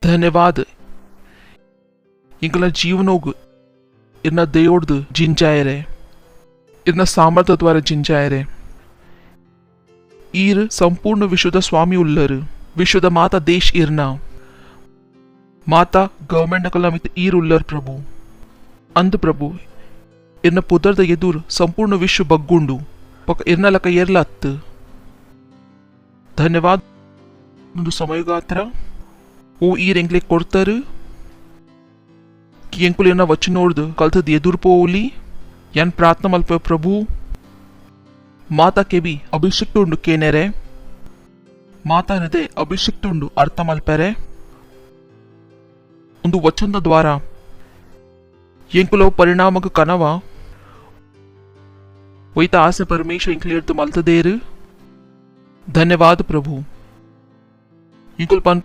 ಧನ್ಯವಾದ ಇಂಕಲ ಜೀವನೋಗು ಇರ್ನ ದೇವಡ್ದು ಜಿಂಚಾಯರೆ ಇರ್ನ ಸಾಮರ್ಥ್ಯ ದ್ವಾರ ಜಿಂಚಾಯರೆ ಈರ್ ಸಂಪೂರ್ಣ ವಿಶ್ವದ ಸ್ವಾಮಿ ಉಲ್ಲರು ವಿಶ್ವದ ಮಾತಾ ದೇಶ ಇರ್ನ ಮಾತಾ ಗवर्नमेंट ನಕಲ ಮಿತ್ ಈರ್ ಉಲ್ಲರ್ ಪ್ರಭು ಅಂದು ಪ್ರಭು ಇರ್ನ ಪುದರ್ದ ಎದುರು ಸಂಪೂರ್ಣ ವಿಶ್ವ ಬಗ್ಗುಂಡು ಪಕ್ಕ ಇರ್ನ ಲಕ ಏರ್ಲತ್ತು ಧನ್ಯವಾದ ಒಂದು ಸಮಯಗಾತ್ರ ಓ ಈರ್ ಎಂಕ್ಲೆ ಕೊಡ್ತಾರು कि ಎಂಕುಲು ಇರ್ನ ವಚನೋಡ್ದು ಕಲ್ತದ ಎದುರು ಪೋಲಿ ಯಾನ್ ಪ್ರಾರ್ಥನೆ ಮಲ್ಪ ಪ್ರಭು ಮಾತಾ ಕೆ ಬಿ ಅಭಿಷಿಕ್ತ ಉಂಡು ಕೇನೆರೆ ಮಾತಾನದೆ ಅಭಿಷಿಕ್ತ ಉಂಡು ಅರ್ಥ ಮಲ್ಪೆರೆ ಒಂದು ವಚನದ ದ್ವಾರ ಎಂಕುಲೋ ಪರಿಣಾಮಕ ಕನವ ಒಯ್ತ ಆಸೆ ಪರಮೇಶ್ವರ ಎಂಕ್ಲಿಯರ್ದು ಮಲ್ತದೇರು ಧನ್ಯವಾದ ಪ್ರಭು ಇಂಕುಲ್ ಪನ್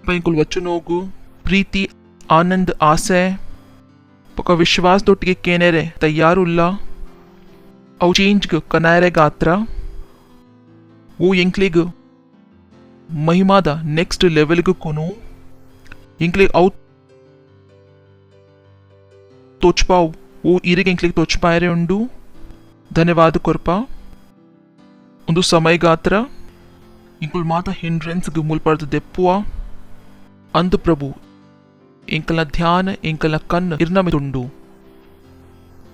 ಇಂಕುಲ್ ವಚನೋಗು ಪ್ರೀತಿ ಆನಂद ಆಸೆ ಪಕ ವಿಶ್ವಾಸದೊಟ್ಟಿಗೆ ಕೇನೆರೆ ತಯಾರುಲ್ಲ ಅವು ಚೇಂಜ್ಗೆ ಕನಾಯರೆ ಗಾತ್ರ ಓ ಎಂಕ್ಲಿಗ್ ಮಹಿಮಾದ ನೆಕ್ಸ್ಟ್ ಲೆವೆಲ್ಗೆ ಕೊನು ಎಂಕ್ಲಿಗ್ ಅವು ತೋಚ್ಪಾವು ಓ ಈರಿಗೆ ಎಂಕ್ಲಿಗ್ ತೋಚ್ಪಾಯರೆ ಉಂಡು ಧನ್ಯವಾದ ಕೊರ್ಪ ಒಂದು ಸಮಯಗಾತ್ರ ಇಂಕುಲ್ ಮಾತ ಹಿಂಡ್ರೆನ್ಸ್ಗೆ ಮುಲ್ಪಡ್ದು ದೆಪ್ಪುವ ಅಂದು ಪ್ರಭು ಎಂಕಲ ಧ್ಯಾನ ಎಂಕಲ ಕಣ್ಣು ಇರ್ನಮಿದುಂಡು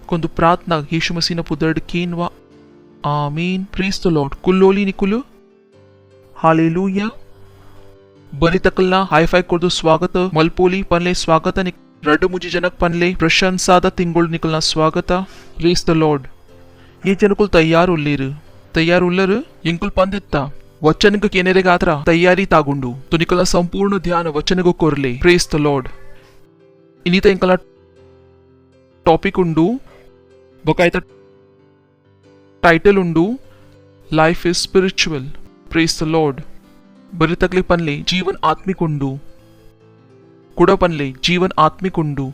ಕೊಂದು ಪ್ರಾರ್ಥನಾ ಯೇಸು ಮಸೀನ ಪುದರ್ಡ್ ಕೇನ್ವಾ ಆಮೀನ್ ಪ್ರೇಸ್ ದ ಲಾರ್ಡ್ ಕುಲ್ಲೋಲಿ ನಿಕುಲು ಹಾಲೆಲೂಯಾ ಬರಿತಕಲ್ನ ಹೈಫೈ ಕೊರ್ದು ಸ್ವಾಗತ ಮಲ್ಪೋಲಿ ಪನ್ಲೆ ಸ್ವಾಗತ ರಡ್ಡು ಮುಜಿ ಜನಕ್ ಪನ್ಲೆ ಪ್ರಶಂಸಾದ ತಿಂಗಳು ನಿಕಲ್ನ ಸ್ವಾಗತ ಪ್ರೇಸ್ ದ ಲಾರ್ಡ್ ಈ ಜನಕುಲ್ ತಯ್ಯಾರುಲ್ಲರು ಎಂಕುಲ್ ಪಂದಿತ್ತ ವಚನಗ ಕೇನೆರೆಗಾತ್ರ ತಯಾರಿ ತಾಗುಂಡು ತುನಿಕಲ ಸಂಪೂರ್ಣ ಧ್ಯಾನ ವಚನಗ ಕೊರ್ಲೆ ಪ್ರೇಸ್ ದ ಲಾರ್ಡ್ ಇನ್ನಿತ ಎಂಕಲ ಟಾಪಿಕ್ ಉಂಡು ಬೊಕಾಯ್ತ ಟೈಟಲ್ ಉಂಡು life is spiritual praise the Lord ಬರಿ ತಕ್ಲಿ ಪನ್ಲೆ ಜೀವನ್ ಆತ್ಮಿಕ್ ಉಂಡು ಕುಡ ಪನ್ಲೆ ಜೀವನ್ ಆತ್ಮಿಕ್ ಉಂಡು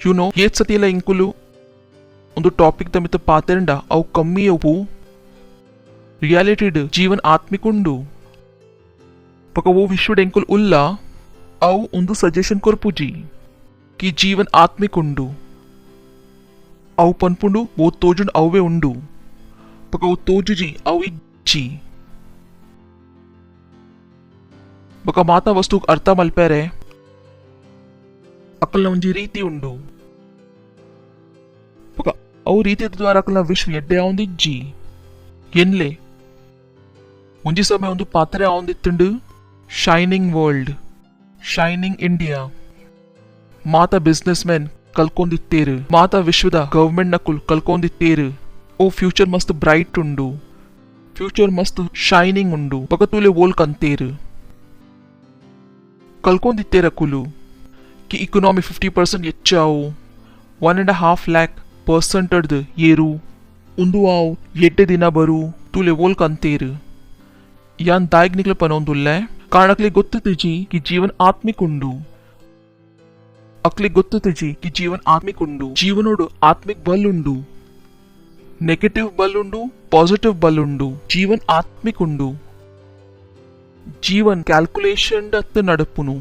ಯು ನೋ ಏತ್ ಸತಿಯಲ್ಲ ಇಂಕುಲು ಒಂದು ಟಾಪಿಕ್ ತಮಿತ ಪಾತೆಂಡ ಅವು ಕಮ್ಮಿ ಅವು ರಿಯಾಲಿಟಿಡ್ ಜೀವನ್ ಆತ್ಮಿಕುಂಡು ಪಕ वो विश्व डेंकुल उल्ला औ उंदु सजेशन कोर्पुजी कि जीवन आत्मिक उंडु औ पनपुंडु वो तोजुंड औवे उंडु पक वो तोजुजी औ इज्जी पक माता वस्तु अर्थ मल्पेरे अकल ಒಂಜಿ ರೀತಿ ಉಂಡು ಪಕ औ ರೀತಿ ದ್ವಾರ ಅಕಲ್ನ ವಿಶ್ವ ಎಡ್ಡೆ ಆವಂದಿಜ್ಜಿ ಎನ್ಲೆ ಒಂಜಿ ಸಮಯ ಒಂದು ಪಾತ್ರೆ ಆವಂದಿತ್ತುಂಡು ಶೈನಿಂಗ್ ವರ್ಲ್ಡ್ ಶೈನಿಂಗ್ ಇಂಡಿಯಾ ಮಾತಾ ಬಿಸ್ನೆಸ್ ಮೆನ್ ಕಲ್ಕೊಂಡಿತ್ತೇರು ಮಾತಾ ವಿಶ್ವದ ಗವರ್ನಮೆಂಟ್ ನಕುಲ್ ಕಲ್ಕೊಂಡಿತ್ತೇರು ಓ ಫ್ಯೂಚರ್ ಮಸ್ತ್ ಬ್ರೈಟ್ ಉಂಡು ಫ್ಯೂಚರ್ ಮಸ್ತ್ ಶೈನಿಂಗ್ ಉಂಡು ಪಕತೂಲೆ ವೋಲ್ ಕಂತೇರು ಕಲ್ಕೊಂಡಿತ್ತೇರ ಕುಲು ಕಿ ಇಕನಾಮಿ 50% ಹೆಚ್ಚಾವು 1.5 lakh% ಏರು ಉಂದು ಆವು 8 ದಿನ ಬರು ತೂಲೆ ವೋಲ್ ಕಂತೇರು यान दायक निकल पनोंदुल्ले कारण अकले गुत्तुतिजी कि जीवन आत्मिक उंडु अकले गुत्तुतिजी कि जीवन आत्मिक उंडु जीवनोडु आत्मिक बल उंडु नेगेटिव बल उंडु पॉजिटिव बल उंडु जीवन आत्मिक उंडु जीवन ಕ್ಯಾಲ್ಕುಲೇಷನ್ ದತ್ತ ನಡಪುನು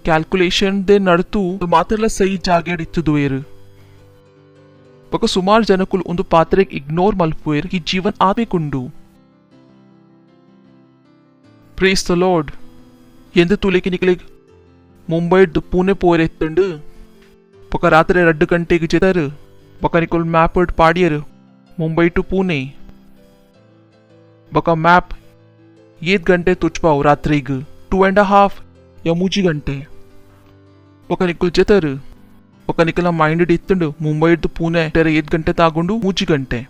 ಕ್ಯಾಲ್ಕುಲೇಷನ್ ದೆ ನಡತು ಮಾತ್ರಲ ಸಹಿ ಜಾಗೆಡಿತ್ತುದುವೇರು ಪಕ ಸುಮಾರು ಜನಕುಲ್ ಒಂದು ಪಾತ್ರೆಗೆ ಇಗ್ನೋರ್ ಮಲ್ಪುವೇರು कि जीवन आत्मिक उंडु प्रेस द लॉर्ड ಎಂದು ತುಲೆಗೆ ನಿಕಲೆ ಮುಂಬೈಡ್ ಪುಣೆ ಪೋರೆತ್ತಂಡು ಪಕ ರಾತ್ರಿ 2 ಗಂಟೆಗೆ ಜೆತರು ಪಕ ನಿಕಲ್ ಮ್ಯಾಪ್ ಪಾಡಿಯರು ಮುಂಬೈ ಟು ಪುಣೆ ಬಕ ಮ್ಯಾಪ್ 8 ಗಂಟೆ ತುಚ್ಪಾವ್ ರಾತ್ರಿಗೆ 2.5 या 3 ಗಂಟೆ ಪಕ ನಿಕಲ್ ಜೆತರು ಪಕ ನಿಕಲ ಮೈಂಡ್ ಇತ್ತಂಡು ಮುಂಬೈ ಟು ಪುಣೆ 8 ಗಂಟೆ ತಾಗೊಂಡು 3 ಗಂಟೆ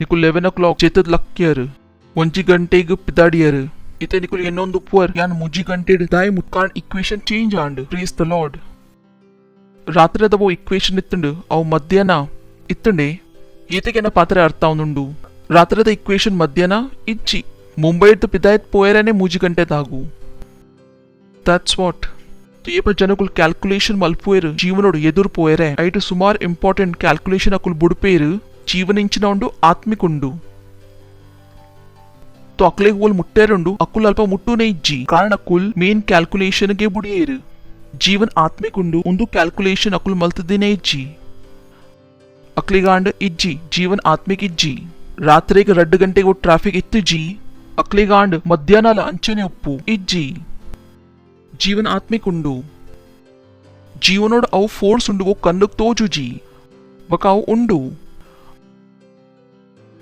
ನಿಕಲ್ 11 o'clock ಜೆತದ್ ಲಕ್ಕಿಯರು 1 ಗಂಟೆಗೆ ಪಿದಾಡಿಯರು इते निकुल ಇನ್ನೊಂದು ಪುವರ್ ಯಾನ್ 3 ಗಂಟೆ ದಾಯಿ ಮುಟ್ಕಾಂಡ್ equation change and praise the Lord ರಾತ್ರಿ ದಬೋ ಇಕ್ವೇಷನ್ ಇತ್ತಂಡು ಅವು ಮಧ್ಯಾಹ್ನ ಇತ್ತಂಡೆ ಈತೆಗೆನ ಪಾತ್ರೆ ಅರ್ಥ ಅವನುಂಡು ರಾತ್ರಿದ ಇಕ್ವೇಷನ್ ಮಧ್ಯಾಹ್ನ ಇಚ್ಚಿ ಮುಂಬೈದ ಪಿದಾಯತ್ ಪೋಯರನೆ 3 ಗಂಟೆ ತಾಗು ದಟ್ಸ್ ವಾಟ್ तो ये पर जनकुल ಕ್ಯಾಲ್ಕುಲೇಷನ್ ಮಲ್ಪುವೆರು ಜೀವನೋಡು ಎದುರು ಪೋಯರೆ ಐಟು ಸುಮಾರು ಇಂಪಾರ್ಟೆಂಟ್ ಕ್ಯಾಲ್ಕುಲೇಷನ್ ಅಕುಲ್ ಬುಡ್ಪೇರು ಜೀವನ ಇಂಚಿನ ಉಂಡು ಆತ್ಮಿಕ ಉಂಡು तो अकले वोल मुट्टेरुंडु अकुल अल्प मुट्टूने इज्जी कारण अकुल मेन ಕ್ಯಾಲ್ಕುಲೇಷನ್ ಗೆ ಬುಡಿಯೇರು ಜೀವನ್ ಆತ್ಮಿಕ್ ಉಂಡು ಒಂದು ಕ್ಯಾಲ್ಕುಲೇಷನ್ ಅಕುಲ್ ಮಲ್ತದಿನೇ ಇಜ್ಜಿ ಅಕ್ಲಿಗಾಂಡ್ ಇಜ್ಜಿ ಜೀವನ್ ಆತ್ಮಿಕ್ ಇಜ್ಜಿ ರಾತ್ರಿಗೆ 2 ಗಂಟೆಗೆ ಟ್ರಾಫಿಕ್ ಇತ್ತು ಜಿ ಅಕ್ಲಿಗಾಂಡ್ ಮಧ್ಯಾಹ್ನಲ ಅಂಚನೆ ಉಪ್ಪು ಇಜ್ಜಿ ಜೀವನ್ ಆತ್ಮಿಕ್ ಉಂಡು ಜೀವನೋಡ್ ಅವು ಫೋರ್ಸ್ ಉಂಡು ಕಣ್ಣಕ್ ತೋಜುಜಿ ಬಕ ಅವು ಉಂಡು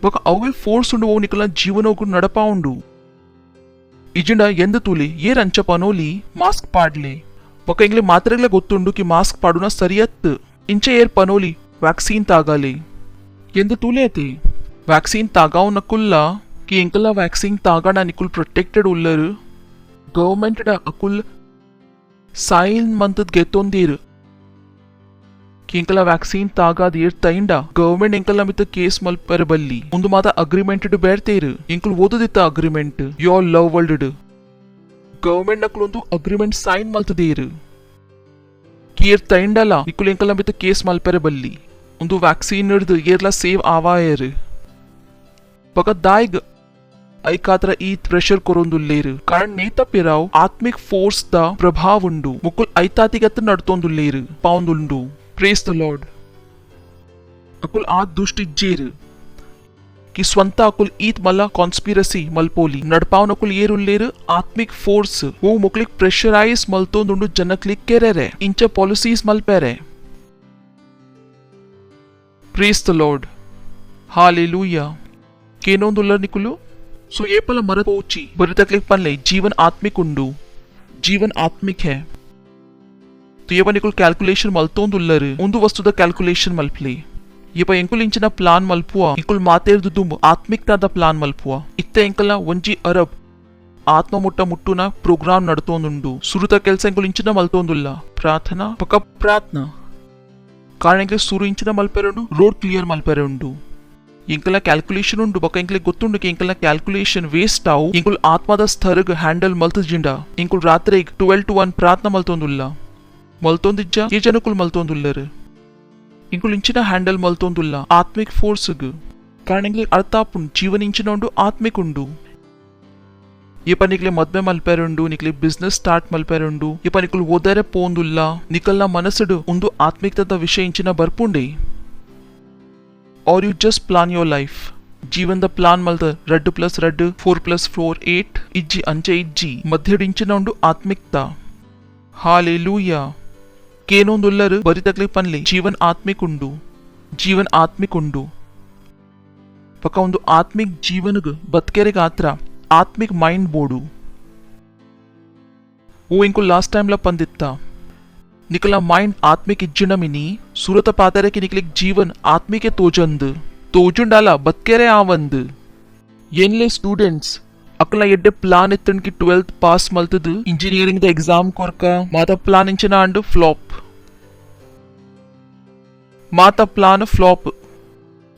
ಬಕ ಅವೇ ಫೋರ್ಸ್ ಉಂಡು ಅವು ನಿಕಲ ಜೀವನೋಗು ನಡಪಾ ಉಂಡು ಇಜಿಂಡ ಎಂದ ತೂಲಿ ಏರ್ ಅಂಚ ಪನೋಲಿ ಮಾಸ್ಕ್ ಪಾಡ್ಲೆ ಬಕ ಇಂಗ್ಲೆ ಮಾತ್ರೆಗ್ಲೆ ಗೊತ್ತುಂಡು ಕಿ ಮಾಸ್ಕ್ ಪಾಡುನ ಸರಿಯತ್ ಇಂಚೆ ಏರ್ ಪನೋಲಿ ವ್ಯಾಕ್ಸಿನ್ ತಾಗಾಲೆ ಎಂದ ತೂಲೆ ಅತೆ ವ್ಯಾಕ್ಸಿನ್ ತಾಗಾವ್ ನಕುಲ್ಲ ಕಿ ಎಂಕಲ ವ್ಯಾಕ್ಸಿನ್ ತಾಗಾಡ ನಿಕುಲ್ ಪ್ರೊಟೆಕ್ಟೆಡ್ ಉಲ್ಲರು ಗವರ್ಮೆಂಟ್ ಡ ಅಕುಲ್ ಸೈನ್ ಮಂತದ್ ಗೆತ್ತೊಂದೀರ್ ಕಿ ಎಂಕಲ ವ್ಯಾಕ್ಸಿನ್ ತಾಗಾದ ಏರ್ ತೈಂಡ ಗವರ್ಮೆಂಟ್ ಎಂಕಲ ಮಿತ ಕೇಸ್ ಮಲ್ಪರ ಬಲ್ಲಿ ಒಂದು ಮಾತ ಅಗ್ರಿಮೆಂಟ್ ಬೇಡ್ತೇರು ಎಂಕುಲ್ ಓದದಿತ್ತ agreement your love world government ನಕಲೊಂದು ಅಗ್ರಿಮೆಂಟ್ ಸೈನ್ ಮಲ್ತದೇರು ಕಿ ಏರ್ ತೈಂಡಲ ನಿಕುಲ್ ಎಂಕಲ ಮಿತ ಕೇಸ್ ಮಲ್ಪರ ಬಲ್ಲಿ ಒಂದು ವ್ಯಾಕ್ಸಿನ್ ಹಿಡ್ದು ಏರ್ಲ ಸೇವ್ ಆವಾಯರು ಬಕ ದಾಯ್ಗ್ ಐಕಾತ್ರ ಈ ಪ್ರೆಷರ್ ಕೊರೊಂದುಲ್ಲೇರು ಕಾರಣ ನೇತಪಿರಾವ್ ಆತ್ಮಿಕ್ ಫೋರ್ಸ್ ದ ಪ್ರಭಾವ ಉಂಡು ಮುಕುಲ್ ಐತಾತಿಗತ್ತ ನಡ್ತೊಂದುಲ್ಲೇರು ಪಾವಂದುಂಡು ಪ್ರೇಸ್ ದ ಲಾರ್ಡ್ ಅಕುಲ್ ಆ ದುಷ್ಟ ಇಜ್ಜೇರು कि स्वंत अकुल ईत मला कॉन्स्पिरसी मलपोली नडपावन अकुल येरुल्लेर आत्मिक फोर्स वो मुकलिक प्रेशराइज मलतो दुंडु जनक्लिक केरेरे इंच पॉलिसीज मलपेरे प्रेज द लॉर्ड हालेलुया केनोंदुल्लर निकुलु सो ये पल मरत पोची बरी तकलीफ पनले जीवन आत्मिक उंडु जीवन आत्मिक है तो ये पन निकुल कैलकुलेशन मलतोंदुल्लर उंदु वस्तुद कैलकुलेशन मलप्ले ये ಎಂಕುಲ್ ಇಂಚಿನ ಪ್ಲಾನ್ ಮಲ್ಪುವ ಇಂಕುಲ್ ಮಾತೇರ್ದು ದುಂಬು ಆತ್ಮಿಕತಾದ ಪ್ಲಾನ್ ಮಲ್ಪುವ ಇತ್ತೆ ಎಂಕಲ ಒಂಜಿ ಅರಬ್ ಆತ್ಮ ಮುಟ್ಟುನ ಪ್ರೋಗ್ರಾಮ್ ನಡ್ತೋಂದುಂಡು ಸುರುತ ಕೆಲಸ ಎಂಕುಲ್ ಇಂಚಿನ ಮಲ್ತೋಂದುಲ್ಲ ಪ್ರಾರ್ಥನಾ ಪಕ ಪ್ರಾರ್ಥನಾ ಕಾರಣ ಎಂಕಲೆ ಸುರು ಇಂಚಿನ ಮಲ್ಪೆರುಂಡು ರೋಡ್ ಕ್ಲಿಯರ್ ಮಲ್ಪೆರುಂಡು ಎಂಕಲ ಕ್ಯಾಲ್ಕುಲೇಷನ್ ಉಂಡು ಬಕ ಎಂಕಲೆ ಗೊತ್ತುಂಡು ಕಿ ಎಂಕಲ ಕ್ಯಾಲ್ಕುಲೇಷನ್ ವೇಸ್ಟ್ ಆವು ಇಂಕುಲ್ ಆತ್ಮದ ಸ್ಥರ್ಗ್ ಹ್ಯಾಂಡಲ್ ಮಲ್ತಜಿಂಡ ಇಂಕುಲ್ ರಾತ್ರಿ 12 to 1 ಪ್ರಾರ್ಥನಾ ಮಲ್ತೋಂದುಲ್ಲ ಮಲ್ತೋಂದಿಜ್ಜ ಈ ಜನಕುಲ್ ಮಲ್ತೋಂದುಲ್ಲರು ಇಂಕುಲ್ ಇಂಚಿನ ಹ್ಯಾಂಡಲ್ ಮಲ್ತೊಂದುಲ್ಲ ಆತ್ಮಿಕ್ ಫೋರ್ಸ್ಗ್ ಕಾರಣ ಇಂಗ್ಲಿ ಅರ್ಥಾಪುಂಡು ಜೀವನ ಇಂಚಿನ ಉಂಡು ಆತ್ಮಿಕ್ ಉಂಡು ಈ ಪನಿಕ್ಲೆ ಮದ್ವೆ ಮಲ್ಪೆರುಂಡು ನಿಕ್ಲೆ ಬಿಸ್ನೆಸ್ ಸ್ಟಾರ್ಟ್ ಮಲ್ಪೆರುಂಡು ಈ ಪನಿಕುಲ್ ಓದರೆ ಪೋಂದುಲ್ಲ ನಿಕಲ್ನ ಮನಸ್ಸುಡು ಒಂದು ಆತ್ಮಿಕದ ವಿಷಯ ಇಂಚಿನ ಬರ್ಪುಂಡೆ are you just plan your life ಜೀವನದ ಪ್ಲಾನ್ ಮಲ್ತ 2+2 4+4 8 ಇಜ್ಜಿ ಅಂಚೆ ಇಜ್ಜಿ ಮಧ್ಯಡು ಇಂಚಿನ ಉಂಡು ಆತ್ಮಿಕ್ತ ಹಾಲೆಲೂಯಾ ಕೇನೊಂದುಲ್ಲರು ಬರಿ ತಕ್ಲಿಫ್ ಪನ್ಲಿ ಜೀವನ್ ಆತ್ಮಿಕ್ ಉಂಡು ಪಕ್ಕ ಒಂದು ಆತ್ಮಿಕ್ ಜೀವನಗ ಬತ್ಕೆರೆ ಗಾತ್ರ ಆತ್ಮಿಕ್ ಮೈಂಡ್ ಬೋಡು ಓ ಇಂಕು ಲಾಸ್ಟ್ ಟೈಮ್ ಲ ಪಂದಿತ್ತ ನಿಕಲ ಮೈಂಡ್ ಆತ್ಮಿಕ್ ಇಜ್ಜಿನ ಮಿನಿ ಸುರತ ಪಾತರಕ್ಕೆ ನಿಕಲಿಕ್ ಜೀವನ್ ಆತ್ಮಿಕೆ ತೋಜುಂಡಾಲ ಬತ್ಕೆರೆ ಆವಂದ್ ಏನ್ಲೆ ಸ್ಟೂಡೆಂಟ್ಸ್ ಅಕಲ ಎಡ್ಡೆ ಪ್ಲಾನ್ ಎತ್ತನ್ಕಿ 12th ಪಾಸ್ ಮಲ್ತದು ಇಂಜಿನಿಯರಿಂಗ್ ದ ಎಕ್ಸಾಮ್ ಕೊರ್ಕ ಮಾತ ಪ್ಲಾನ್ ಇಂಚಿನ ಅಂಡು ಫ್ಲಾಪ್ ಮಾತ ಪ್ಲಾನ್ ಫ್ಲಾಪ್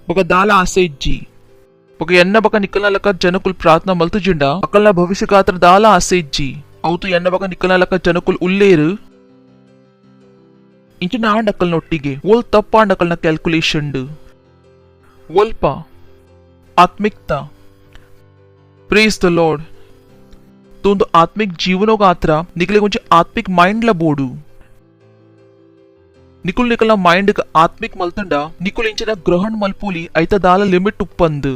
ಬಕ ದಾಲ ಆಸೆ ಇಜ್ಜಿ ಬಕ ಎನ್ನ ಬಕ ನಿಕಲ ಲಕ ಜನಕುಲ್ ಪ್ರಾರ್ಥನಾ ಮಲ್ತುಜಿಂಡ ಅಕಲ್ನ ಭವಿಷ್ಯ ಗಾತ್ರ ದಾಲ ಆಸೆ ಇಜ್ಜಿ ಅವತು ಎನ್ನ ಬಕ ನಿಕಲ ಲಕ ಜನಕುಲ್ ಉಲ್ಲೇರು ಇಂಚಿನ ಆಂಡ್ ಅಕಲ್ನ ಒಟ್ಟಿಗೆ ಓಲ್ ತಪ್ಪಾಂಡ್ ಅಕಲ್ನ ಕ್ಯಾಲ್ಕುಲೇಷನ್ ಓಲ್ಪ ಆತ್ಮಿಕ್ತಾ प्रेज द लॉर्ड तो आत्मिक जीवनों गात्र निकले कुछ आत्मिक माइंड ला बोडू निकुल निकल माइंड आत्मिक मलतंडा निकुल इंचिನ ಗ್ರಹಣ ಮಲ್ಪೂಲಿ ಐತ ದಾಲ ಲಿಮಿಟ್ ಉಪ್ಪಂದು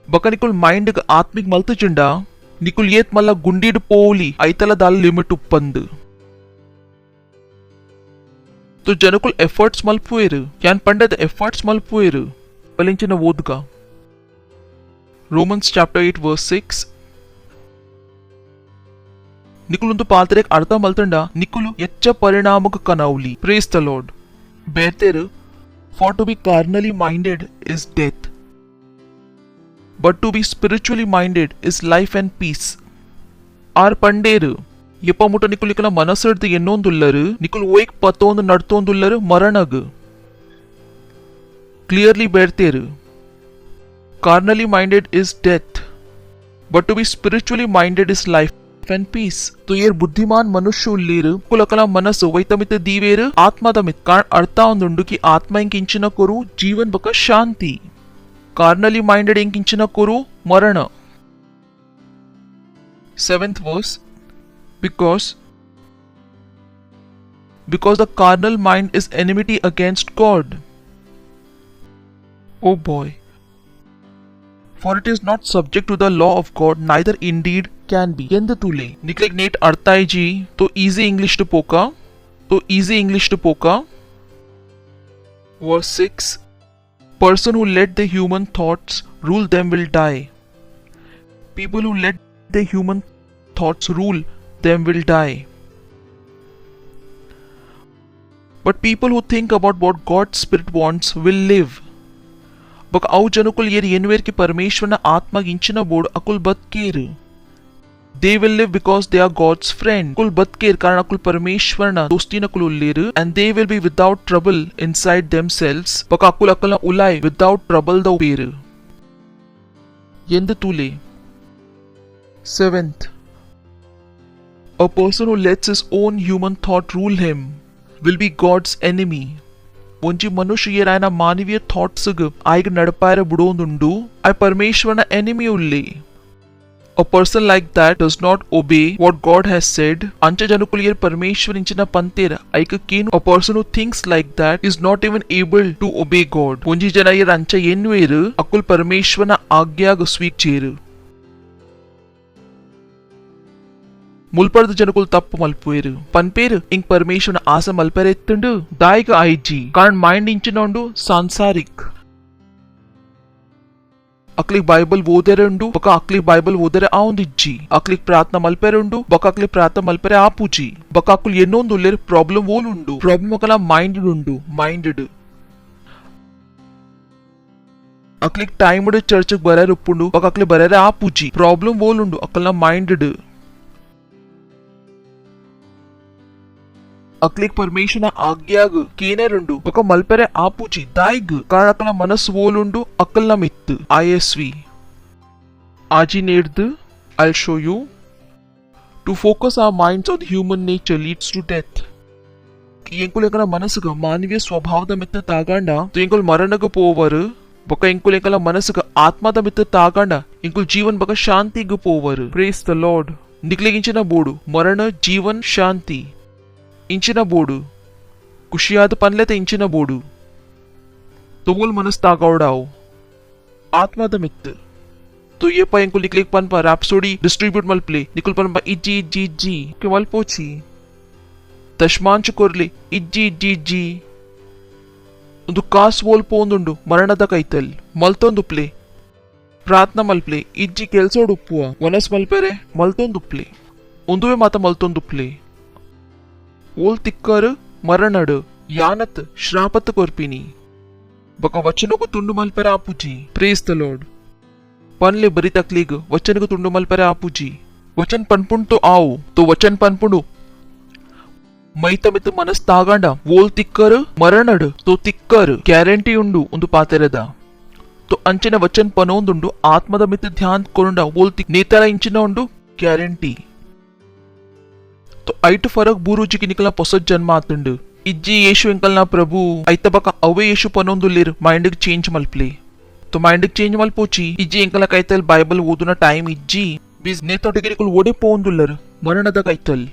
ಬಕ ನಿಕುಲ್ ಮೈಂಡ್ ಆತ್ಮಿಕ್ ಮಲ್ತುಜಿಂಡ ನಿಕುಲ್ ಏತ್ ಮಲ್ಲ ಗುಂಡಿಡ್ ಪೋಲಿ ಐತಲ ದಾಲ ಲಿಮಿಟ್ ಉಪ್ಪಂದು तो जनकुल एफर्ट्स मल्पुएರು ಯಾನ್ ಪಂಡದ ಎಫರ್ಟ್ಸ್ ಮಲ್ಪುएರು ಪಲಿಂಚಿನ ಓದ್ಗ ರೋಮನ್ಸ್ ಚಾಪ್ಟರ್ 8 ವರ್ಸ್ 6 ನಿಕುಲೊಂದು ಪಾತ್ರೆಗೆ ಅರ್ಥ ಮಲ್ತಂಡ ನಿಕುಲು ಎಚ್ಚ ಪರಿಣಾಮಕ ಕನೌಲಿ ಪ್ರೇಸ್ ದ ಲಾರ್ಡ್ ಬೇರ್ತೆರು for to be carnally minded is death but to be spiritually minded is life and peace ಆರ್ ಪಂಡೇರು ಎಪ್ಪ ಮುಟ ನಿಕುಲ್ ನಿಕಲ ಮನಸ್ಸಡ್ದು ಎನ್ನೊಂದುಲ್ಲರು ನಿಕುಲ್ ಓಯ್ಕ್ ಪತ್ತೊಂದು ನಡ್ತೊಂದುಲ್ಲರು ಮರಣಗ್ क्लियरली बेरतेरु carnally minded is death but to be spiritually minded is life and piece तो ये बुद्धिमान मनुष्य उल्लेरु कुलकला मनस्सु वैतमित दीवेरु आत्मदमित कारण अर्थ ಒಂದುಂಡು कि आत्मा इंकिंचिन कोरु जीवन बक शांति कार्नली माइंडेड इंकिंचिन कुरु मरण. 7th verse, because the carnal mind is enmity against God. Oh boy. For it is not subject to the law of God, neither indeed can be. Yendu tule niklik net artai ji to easy English to poka. Verse 6, person who let the human thoughts rule them will die. People who let the human thoughts rule them will die. But people who think about what God's Spirit wants will live. बक औ जनकुल ये येनुवेर की परमेश्वरನ ಆತ್ಮ ಗಿಂಚಿನ ಬೋರ್ಡ್ ಅಕುಲ್ ಬದ್ಕೇರ್. They will live because they are God's friend. ಅಕುಲ್ ಬದ್ಕೇರ್ ಕಾರಣ ಅಕುಲ್ ಪರಮೇಶ್ವರನ ದೋಸ್ತಿನ ಕುಲ್ ಉಲ್ಲೇರು, and they will be without trouble inside themselves. ಬಕ ಅಕುಲ್ ಅಕಲ್ನ ಉಲಾಯ್ without trouble ದ ಉಪೇರು. ಎಂದು ತೂಲೆ. 7th, a person who lets his own human thought rule him will be God's enemy. ಒಂಜಿ ಮನುಷ್ಯರಾಯನ ಮಾನವೀಯ ಥಾಟ್ಸ್ಗ್ ಆಯ್ಗ ನಡಪಾಯರ ಬಿಡೋಂದುಂಡು ಐ ಪರಮೇಶ್ವರನ enemy ಉಲ್ಲಿ. A person like that does not obey what God has said. ಅಂಚ ಜನಕುಲಿಯರ್ ಪರಮೇಶ್ವರಿಂಚಿನ ಪಂತೇರ ಐಕ ಕೇನು. A person who thinks like that is not even able to obey God. ಒಂಜಿ ಜನ ಯರ್ ಅಂಚ ಎನ್ವೇರು ಅಕುಲ್ ಪರಮೇಶ್ವರನ ಆಜ್ಞಾಗ ಸ್ವೀಕರಿಸೇರು. ಮುಲ್ಪರ್ದ ಜನಕುಲ್ ತಪ್ಪು ಮಲ್ಪುವೇರು ಪನ್ಪೇರು ಇಂಕ್ ಪರಮೇಶ್ವರನ ಆಸ ಮಲ್ಪೆರೆ ಎತ್ತುಂಡು ದಾಯಿಗ ಐಜಿ ಕಾರಣ ಮೈಂಡ್ ಇಂಚಿನೊಂಡು ಸಾಂಸಾರಿಕ್. ಅಕ್ಲಿಗ್ ಬೈಬಲ್ ಓದೆರುಂಡು ಬೊಕ ಅಕ್ಲಿಗ್ ಬೈಬಲ್ ಓದೆರೆ ಆವಂದಿಜ್ಜಿ. ಅಕ್ಲಿಗ್ ಪ್ರಾರ್ಥನಾ ಮಲ್ಪೆರುಂಡು ಬೊಕ ಅಕ್ಲಿಗ್ ಪ್ರಾರ್ಥನಾ ಮಲ್ಪೆರೆ ಆಪುಜಿ. ಬೊಕ ಅಕುಲ್ ಎನ್ನೊಂದು ಉಲ್ಲೆರ್ ಪ್ರಾಬ್ಲಮ್ ಓಲುಂಡು. ಪ್ರಾಬ್ಲಮ್ ಅಕಲ ಮೈಂಡೆಡ್ ಉಂಡು. ಮೈಂಡೆಡ್ ಅಕ್ಲಿಗ್ ಟೈಮ್ಡ್ ಚರ್ಚ್ಗ್ ಬರೆರ್ ಉಪ್ಪುಂಡು ಬೊಕ ಅಕ್ಲಿಗ್ ಬರೆರೆ ಆಪುಜಿ. ಪ್ರಾಬ್ಲಮ್ ಓಲುಂಡು ಅಕಲ್ನ ಮೈಂಡೆಡ್. ಅಕ್ಲಿಗ್ ಪರಮೇಶ್ವರನ ಆಜ್ಞಾಗ ಕೇನೆರುಂಡು ಬೊಕ ಮಲ್ಪೆರೆ ಆಪುಜಿ ದಾಯಿಗ್ ಕಾರಣ ಅಕಲ್ನ ಮನಸ್ಸು ಓಲುಂಡು ಅಕಲ್ನ ಮಿತ್ತು. ISV ಆಜಿ ನೇರ್ದು I'll show you. To focus our minds on human nature leads to death. ಎಂಕುಲ್ ಎಂಕಲ ಮನಸ್ಸುಗ ಮಾನವೀಯ ಸ್ವಭಾವದ ಮಿತ್ತ ತಾಗಂಡ ಎಂಕುಲ್ ಮರಣಗ ಪೋವರು ಬೊಕ ಎಂಕುಲ್ ಎಂಕಲ ಮನಸ್ಸುಗ ಆತ್ಮದ ಮಿತ್ತ ತಾಗಂಡ ಎಂಕುಲ್ ಜೀವನ್ ಬೊಕ ಶಾಂತಿಗ ಪೋವರು. Praise the Lord. ನಿಕ್ಲಿಗಿಂಚಿನ ಬೋಡು ಮರಣ ಜೀವನ್ ಶಾಂತಿ ಇಂಚಿನ ಬೋಡು ಖುಷಿಯಾದ ಪನ್ಲೆತ ಇಂಚಿನ ಬೋಡು ತುಮುಲ್ ಮನಸ್ ತಾಗೌಡಾವು ಆತ್ಮದ ಮಿತ್ತು. तो ये pa इनको लिख पन पर रैप्सोडी डिस्ट्रीब्यूट मल प्ले निकुल पन पर इज्जी इज्जी इज्जी के मल पोची दशमांच कोरले इज्जी इज्जी इज्जी ಒಂದು ಕಾಸ್ ವೋಲ್ ಪೋಂದುಂಡು ಮರಣದ ಕೈತಲ್ ಮಲ್ತೊಂದು ಪ್ಲೇ ಪ್ರಾರ್ಥನಾ ಮಲ್ಪ್ಲೆ ಇಜ್ಜಿ ಕೆಲ್ಸೋಡು ಉಪ್ಪುವ ವನಸ್ ಮಲ್ಪೆರೆ ಮಲ್ತೊಂದು ಪ್ಲೇ ಒಂದುವೆ ಮಾತ ಮಲ್ತೊಂದು ಪ್ಲೇ ಓಲ್ ತಿಕ್ಕರ್ ಮರಣಡು ಯಾನತ್ ಶ್ರಾಪತ್ ಕೊರ್ಪಿನಿ ಬಕ ವಚನಗೂ ತುಂಡು ಮಲ್ಪೆರೆ ಆಪುಜಿ. Praise the lord. पनले बरी तकलीग वचन को तुंडु मलपरे आपुजी वचन पनपुण तो आओ तो वचन पनपुणु मैत मित मनस तागंड वोल तिक्कर मरणड तो तिक्कर ग्याರಂಟಿ ಉಂಡು ಒಂದು ಪಾತೆರೆದ तो अंचने वचन पनोंदुंडु आत्मद मित ध्यान कोंड वोल तिक नेतला इंचिನ ಉಂಡು ग्याರಂಟಿ. तो ऐट फरक बूरूजी की निकला पोसत जन्म आतुंडु इज्जी येशु ಎಂಕಲ್ನ प्रभु ಐತ ಬಕ ಅವೇ येशु पनोंदुलिर माइंड चेंज मलप्ले तो माइंड चेंज मल पोची इज्जी ಎಂಕಲ ಕೈತಲ್ ಬೈಬಲ್ ಓದುನ ಟೈಮ್ ಇಜ್ಜಿ ಬಿಸ್ ನೇತ ಟಿಗಿರಿಕುಲ್ ಓಡೆ ಪೋಂದುಲ್ಲರ್ ಮರಣದ ಕೈತಲ್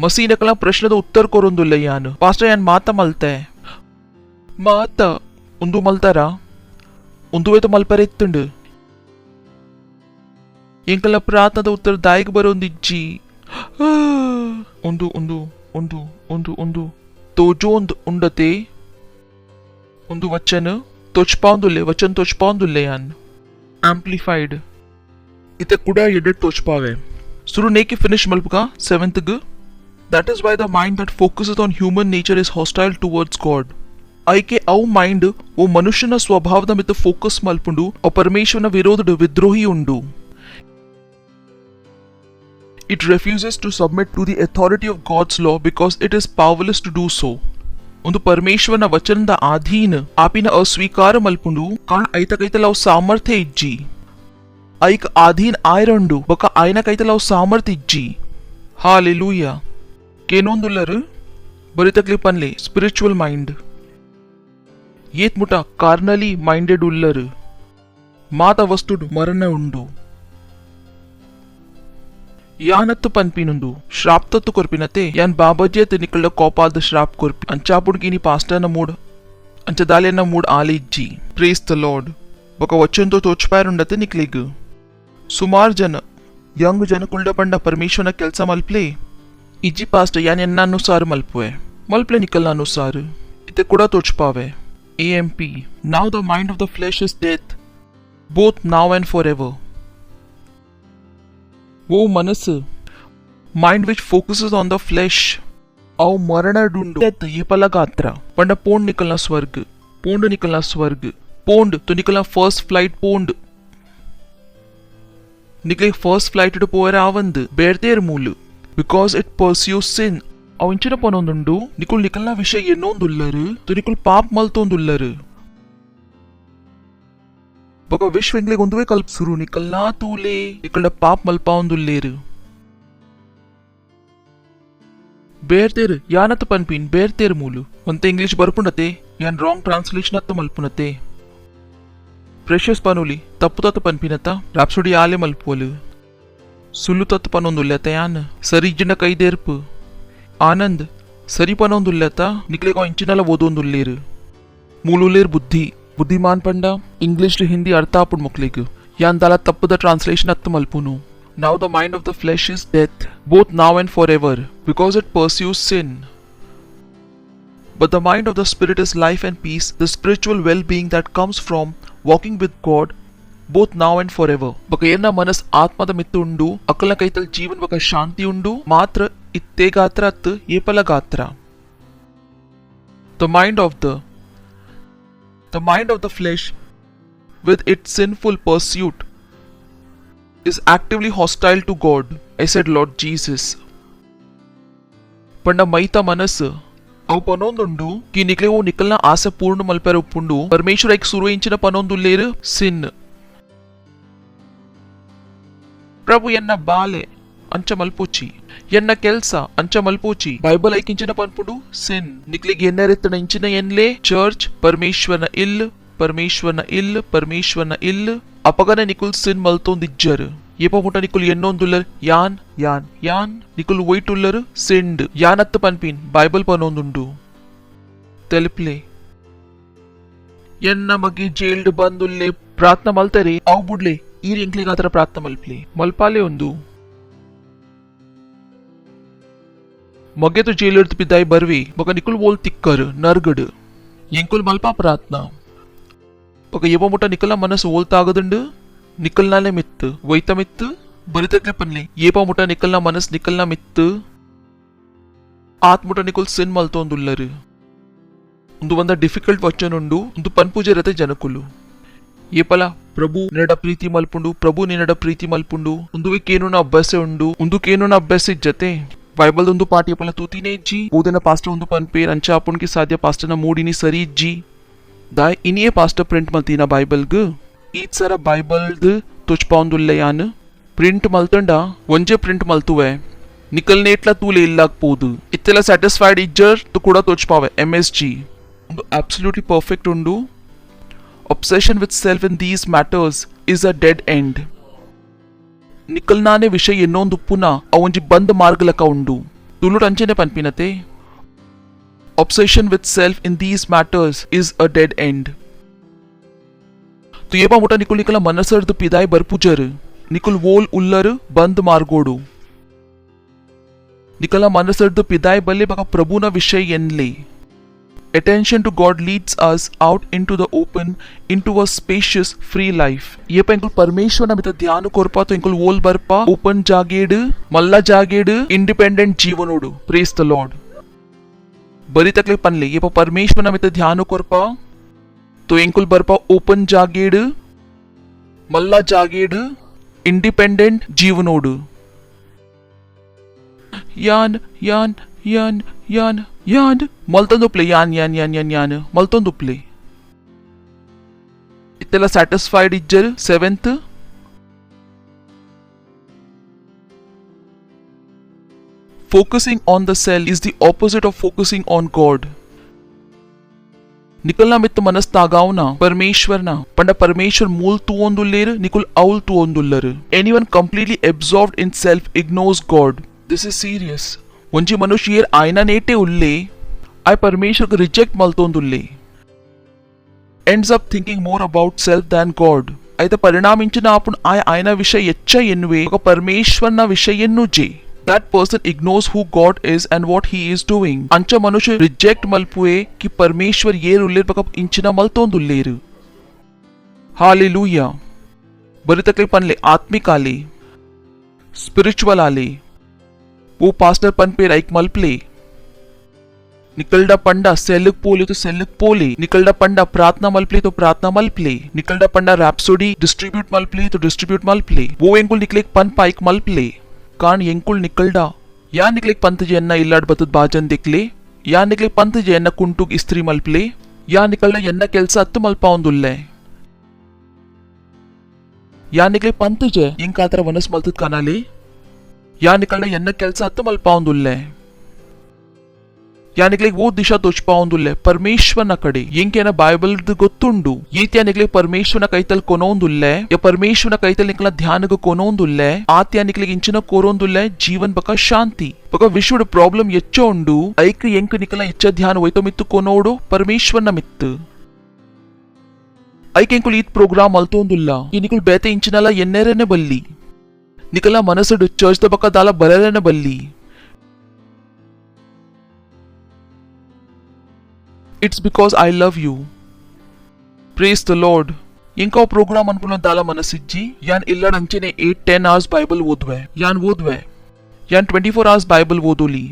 ಮಸೀನಕಲ ಪ್ರಶ್ನದ ಉತ್ತರ ಕೊರೊಂದುಲ್ಲ ಯಾನ್ ಪಾಸ್ಟರ್ ಯಾನ್ ಮಾತ ಮಲ್ತೆ ಮಾತ ಉಂದು ಮಲ್ತಾರ ಉಂದುವೆ तो ಮಲ್ಪರೆ ಇತ್ತುಂಡು ಎಂಕಲ ಪ್ರಾರ್ಥನದ ಉತ್ತರ ದಾಯಿಗೆ ಬರೋಂದಿಜ್ಜಿ ಉಂದು ಉಂದು ಉಂದು ಉಂದು ಉಂದು ತೋಜೋಂದ್ ಉಂಡತೆ ಉಂದು ವಚನ तोचपावंदुल्ले वचन तोचपावंदुल्ले यान एम्प्लीफाइड इते कुडा येडे तोचपावे सुरु नेकी फिनिश मल्पका 7th ग. That is why the mind that focuses on human nature is hostile towards God. ಐಕೆ ಅವು ಮೈಂಡ್ ಓ ಮನುಷ್ಯನ ಸ್ವಭಾವದ ಮಿತ ಫೋಕಸ್ ಮಲ್ಪುಂಡು ಅವು ಪರಮೇಶ್ವರನ ವಿರೋಧದ ವಿದ್ರೋಹಿ ಉಂಡು. It refuses to submit to the authority of God's law because it is powerless to do so. ಒಂದು ಪರಮೇಶ್ವರನ ವಚನದ ಆಧೀನ ಆಪಿನ ಅಸ್ವೀಕಾರ ಮಲ್ಪುಂಡು ಕಾರಣ ಐತ ಕೈತಲ ಅವು ಸಾಮರ್ಥ್ಯ ಇಜ್ಜಿ ಐಕ್ ಆಧೀನ ಆಯ್ರಂಡು ಬಕ ಆಯ್ನ ಕೈತಲ ಅವು ಸಾಮರ್ಥ್ಯ ಇಜ್ಜಿ. ಹಾಲೆಲೂಯಾ. ಕೇನೊಂದುಲ್ಲರು ಬರಿತಕ್ಲಿ ಪನ್ಲೆ ಸ್ಪಿರಿಚುವಲ್ ಮೈಂಡ್ ಏತ್ ಮುಟ ಕಾರ್ನಲಿ ಮೈಂಡೆಡ್ ಉಲ್ಲರು ಮಾತ ವಸ್ತುಡು ಮರಣ ಉಂಡು ಯಾನತ್ತು ಪನ್ಪಿನುಂದು ಶ್ರಾಪ್ತತ್ತು ಕೊರ್ಪಿನತೆ ಯಾನ್ ಬಾಬಾಜೇತ್ ನಿಕಳ ಕೋಪಾದ ಶ್ರಾಪ್ ಕೊರ್ಪಿ ಅಂಚಾಪುಡ್ಗಿನಿ ಪಾಸ್ಟರ್ನ ಮೂಡ್ ಅಂಚದಾಲೆನ ಮೂಡ್ ಆಲಿಜ್ಜಿ ಪ್ರೇಸ್ ದ ಲಾರ್ಡ್ ఒక వచ్చంతో తోచిపారుండతే నిక్లిగ్ ಸುಮಾರು ಜನ ಯಂಗ್ ಜನ ಕುಳ್ಳ ಪಂಡ ಪರಮೇಶ್ವರನ ಕೆಲಸ ಮಲ್ಪ್ಲೆ ಇಜ್ಜಿ ಪಾಸ್ಟ್ ಯಾನ್ ಎನ್ನಾನುಸಾರ ಮಲ್ಪುವೆ ಮಲ್ಪ್ಲೆ ನಿಕಲ್ನಾನುಸಾರ ಇತ್ತೆ ಕೂಡ ತೋಚ್ಪಾವೆ AMP now the mind of the flesh is death both now and forever वो मनस mind which focuses on the flesh अव मरण ढूंढो death ये पला गात्रा पंडा पोंड निकलना स्वर्ग पोंड तो निकलना फर्स्ट फ्लाइट पोंड निकले फर्स्ट फ्लाइट इट पोयर आवंद बेरतेर मूल बिकॉज इट परस्यूज सिन अव इंचिन पनोंदुंडु निकुल निकलना विषय एन्नोंदुल्लरु तो निकुल पाप मल्तोंदुल्लरु बक विश्व इंग्ले गोंदुवे कल्प सुरु निकलना तूले निकल पाप मल्पाउंदुल्लेरु ಬೇರ್ತೆರ್ ಯಾನತ್ ಪನ್ಪಿನ್ ಬೇರ್ತೆರ್ ಮೂಲು ಒಂತೆ ಇಂಗ್ಲಿಷ್ ಬರ್ಪುಂಡತೆ ಯಾನ್ ರಾಂಗ್ ಟ್ರಾನ್ಸ್ಲೇಷನ್ ಅತ್ತ ಮಲ್ಪುನತೆ ಪ್ರೆಷಸ್ ಪನುಲಿ ತಪ್ಪು ತತ್ತು ಪನ್ಪಿನತ ರಾಪ್ಸುಡಿ ಆಲೆ ಮಲ್ಪೋಲು ಸುಳ್ಳು ತತ್ತು ಪನೊಂದುಲ್ಯತ ಯಾನ್ ಸರಿ ಇಜ್ಜನ ಕೈದೇರ್ಪು ಆನಂದ್ ಸರಿ ಪನೊಂದುಲ್ಯತ ನಿಕ್ಲೆಗೋ ಇಂಚಿನಲ ಓದೊಂದುಲ್ಲೇರು ಮೂಲುಲೇರ್ ಬುದ್ಧಿಮಾನ್ ಪಂಡ ಇಂಗ್ಲಿಷ್ ಹಿಂದಿ ಅರ್ಥ ಆಪುಡ್ ಮುಕ್ಲಿಗ್ ಯಾನ್ ದಾಲ ತಪ್ಪುದ ಟ್ರಾನ್ಸ್ಲೇಷನ್ ಅತ್ತ ಮಲ್ಪುನು Now the mind of the flesh is death, both now and forever, because it pursues sin. But the mind of the spirit is life and peace, the spiritual well-being that comes from walking with God, both now and forever. Baka yerna manas atmada mittu undu, akala kaital jeevan baka shanti undu, matra itte gatra at yepala gatra. The mind of the flesh, with its sinful pursuit, is actively hostile to God. I said Lord Jesus. पंडा मैता मनस अव पनोंदुंडु कि निकले वो निकलना आशा पूर्ण मल्पेर उप्पुंडु परमेश्वर एक सुरुविंचिन पनोंदुल्लेर सिन प्रभु ಎನ್ನ ಬಾಲೆ ಅಂಚ ಮಲ್ಪೋಚಿ ಎನ್ನ ಕೆಲಸ ಅಂಚ ಮಲ್ಪೋಚಿ ಬೈಬಲ್ ಐಕಿಂಚಿನ ಪನ್ಪುಂಡು ಸಿನ್ ನಿಕ್ಲಿಗೆ ಎನ್ನರೆತ್ತನ ಇಂಚಿನ ಎನ್ಲೆ ಚರ್ಚ್ ಪರಮೇಶ್ವರನ ಇಲ್ अपगन निकुल सिन मल्तोंदिज्जर ये पमुट निकुल एन्नोंदुल्लर यान निकुल वोइटुल्लर सिंड यानत्त पन्पिन बाइबल पनोंदुंडु तेलुप्ले यन्न मगे जेल्ड बंदुल्ले प्रार्थना मल्तरे अव बुड्ले ई इंक्ले गातर प्रार्थना मल्प्ले मल्पाले उंदु मगे तो जेलर्द पिदाई बर्वे मग निकुल वोल तिक्कर नरगड ಎಂಕುಲ್ ಮಲ್ಪ ಪ್ರಾರ್ಥನಾ ಪಕ ಯಬ ಮುಟ ನಿಕಲ ಮನಸ್ ಓಲ್ತಾಗದಂಡು ನಿಕಲ್ನಾಲೆ ಮಿತ್ತು ವೈತ ಮಿತ್ತು ಬರಿತಕ್ಲೆ ಪನ್ಲೆ ಏಪ ಮುಟ ನಿಕಲ್ನ ಮನಸ್ ನಿಕಲ್ನ ಮಿತ್ತು ಆತ್ಮುಟ ನಿಕುಲ್ ಸಿನ್ ಮಲ್ತೋಂದುಲ್ಲರು ಒಂದು ಒಂದ ಡಿಫಿಕಲ್ಟ್ ವಚನ ಉಂಡು ಒಂದು ಪನ್ಪೂಜೆ ರತೆ ಜನಕುಲು ಏಪಲ ಪ್ರಭು ನಿನ್ನಡ ಪ್ರೀತಿ ಮಲ್ಪುಂಡು ಒಂದು ಕೇನುನ ಅಭ್ಯಾಸ ಉಂಡು ಒಂದು ಕೇನುನ ಅಭ್ಯಾಸ ಜತೆ बाइबल ಒಂದು ಪಾಠ ಏಪಲ ತೂತಿನೇ ಇಜ್ಜಿ ಓದನ ಪಾಸ್ಟರ್ ಒಂದು ಪನ್ ಪೇರ್ ಅಂಚ ಅಪುನ್ಕಿ ಸಾಧ್ಯ ಪಾಸ್ಟರ್ನ ಮೂಡಿನಿ ಸರಿ ಇಜ್ಜಿ दाय इनिये पास्टर प्रिंट मल्तीना बाइबल ग ईद सरा बाइबल द तुझ पाउंदुल्ले यान प्रिंट मल्तंडा वंजे प्रिंट मल्तुवे निकलने इट्ला तूले इल्लाग पोदु इत्तेला सैटिस्फाइड इज्जर तो कुड़ा तुझ पावे MSG उंडु absolutely perfect उंडु obsession with self in these matters is a dead end निकलनाने विषय एन्नोंदु पुना अवंजी बंद मार्गलका उंडु तुलुड अंचने पन्पिनते obsession with self in these matters is a dead end. तो ये बा मोटा निकुल निकला मनसर्द पिदाई बरपुजर निकुल वोल उल्लर बंद मार्गोडु निकला मनसर्द पिदाई बल्ले बका प्रभु न विषय Henle attention to God leads us out into the open into a spacious free life ये पे इंकुल परमेश्वर न मित ध्यान कोरपा तो इंकुल वोल बरपा ओपन जागेड मल्ला जागेड इंडिपेंडेंट जीवनोडु praise the Lord बरी तकले पनले ये परमेश्वर नमित ध्यान कोरपा तो इंकुल बरपा ओपन जागेड मल्ला जागेड इंडिपेंडेंट जीवनोड यान यान यान यान यान मल्तंदुप्ले यान मल्तंदुप्ले इत्तेला satisfied इज्जर 7th Focusing on the self is the opposite of focusing on God. निकलना मित्त मनस तागावना परमेश्वरना पंड परमेश्वर मूल तुओंदुल्लेर निकुल औल तुओंदुल्लर anyone completely absorbed in self ignores God. This is serious. ಒಂಜಿ ಮನುಷ್ಯರ್ ಆಯ್ನ ನೇಟೆ ಉಲ್ಲೆ ಆಯ್ ಪರಮೇಶ್ವರ್ಗೆ ರಿಜೆಕ್ಟ್ ಮಲ್ತೊಂದುಲ್ಲೆ ends up thinking more about self than God. అయితే పరిణామించిన అప్పుడు ఆయన విషయ ఎచ్చ ఎన్నువే ఒక పరమేశ్వరన విషయ ఎన్నుజే. That person ignores who God is and what he is doing. अंच मनुष्य रिजेक्ट मल्पुए कि परमेश्वर ये रुल्लेर पक इंचिना मल्तोंदुल्लेर. हालेलुया. बरी तकलीफ पनले आत्मिक आले स्पिरिचुअल आले वो पास्टर पन पे राइक मल्पले निकलडा पंडा सेलक पोले तो सेलक पोले निकलडा पंडा प्रार्थना मल्पले तो प्रार्थना मल्पले निकलडा पंडा रैप्सोडी डिस्ट्रीब्यूट मल्पले तो डिस्ट्रीब्यूट मल्पले वो एंकुल निकले पन पाइक मल्पले कान ಎಂಕುಲ್ ನಿಕಲ್ಡ ಯಾ ನಿಕ್ಲೆಕ್ ಪಂತಜೆಯನ್ನ ಇಲ್ಲಾಡ್ ಬತ್ತದ ಬಾಜನ್ ದಿಕ್ಲೆ ಯಾ ನಿಕ್ಲೆಕ್ ಪಂತಜೆಯನ್ನ ಕುಂಟುಗ್ ಇಸ್ತ್ರಿ ಮಲ್ಪ್ಲೆ ಯಾ ನಿಕಲ್ಡ ಎನ್ನ ಕೆಲಸ ಹತ್ತು ಮಲ್ಪಾವಂದುಲ್ಲೆ ಯಾ ನಿಕ್ಲೆಕ್ ಪಂತಜೆ ಇಂಕಾತರ ವನಸ್ ಮಲ್ತದ ಕನಾಲೆ ಯಾ ನಿಕಲ್ಡ ಎನ್ನ ಕೆಲಸ ಹತ್ತು ಮಲ್ಪಾವಂದುಲ್ಲೆ ಯಾ ನಿಕ್ಲೆಕ್ ಓ ದಿಶಾ ತೋಚ್ಪಾವಂದುಲ್ಲೆ ಪರಮೇಶ್ವರನ ಕಡೆ ಎಂಕೇನ ಬೈಬಲ್ದ ಗೊತ್ತುಂಡು ಏತ್ಯಾ ನಿಕ್ಲೆಕ್ ಪರಮೇಶ್ವರನ ಕೈತಲ್ ಕೊನೋಂದುಲ್ಲೆ ಯ ಪರಮೇಶ್ವರನ ಕೈತಲ್ ನಿಕ್ಲ ಧ್ಯಾನಗ ಕೊನೋಂದುಲ್ಲೆ ಆತ್ಯಾ ನಿಕ್ಲೆಕ್ ಇಂಚಿನ ಕೋರೋಂದುಲ್ಲೆ ಜೀವನ್ ಬಕ ಶಾಂತಿ ಬಕ ವಿಶ್ವದ ಪ್ರಾಬ್ಲಮ್ ಎಚ್ಚ ಉಂಡು ಐಕ್ ಎಂಕ್ ನಿಕಲ ಎಚ್ಚ ಧ್ಯಾನ ವೈತೋ ಮಿತ್ತು ಕೊನೋಡು ಪರಮೇಶ್ವರನ ಮಿತ್ತು ಐಕ್ ಎಂಕುಲ್ ಈತ್ ಪ್ರೋಗ್ರಾಮ್ ಅಲ್ತೋಂದುಲ್ಲ ಈ ನಿಕುಲ್ ಬೇತೆ ಇಂಚಿನಲ ಎನ್ನೆರನೆ ಬಲ್ಲಿ ನಿಕಲ ಮನಸ್ಸಡು ಚರ್ಚ್ ದ ಬಕ ದಾಲ ಬರೆರನೆ ಬಲ್ಲಿ It's because I love you. Praise the Lord. इंका प्रोग्राम अनपुन दाला मनसिज्जी यान इल्लड अंचेने 8-10 hours बाइबल ओदवे यान 24 hours बाइबल ओदोली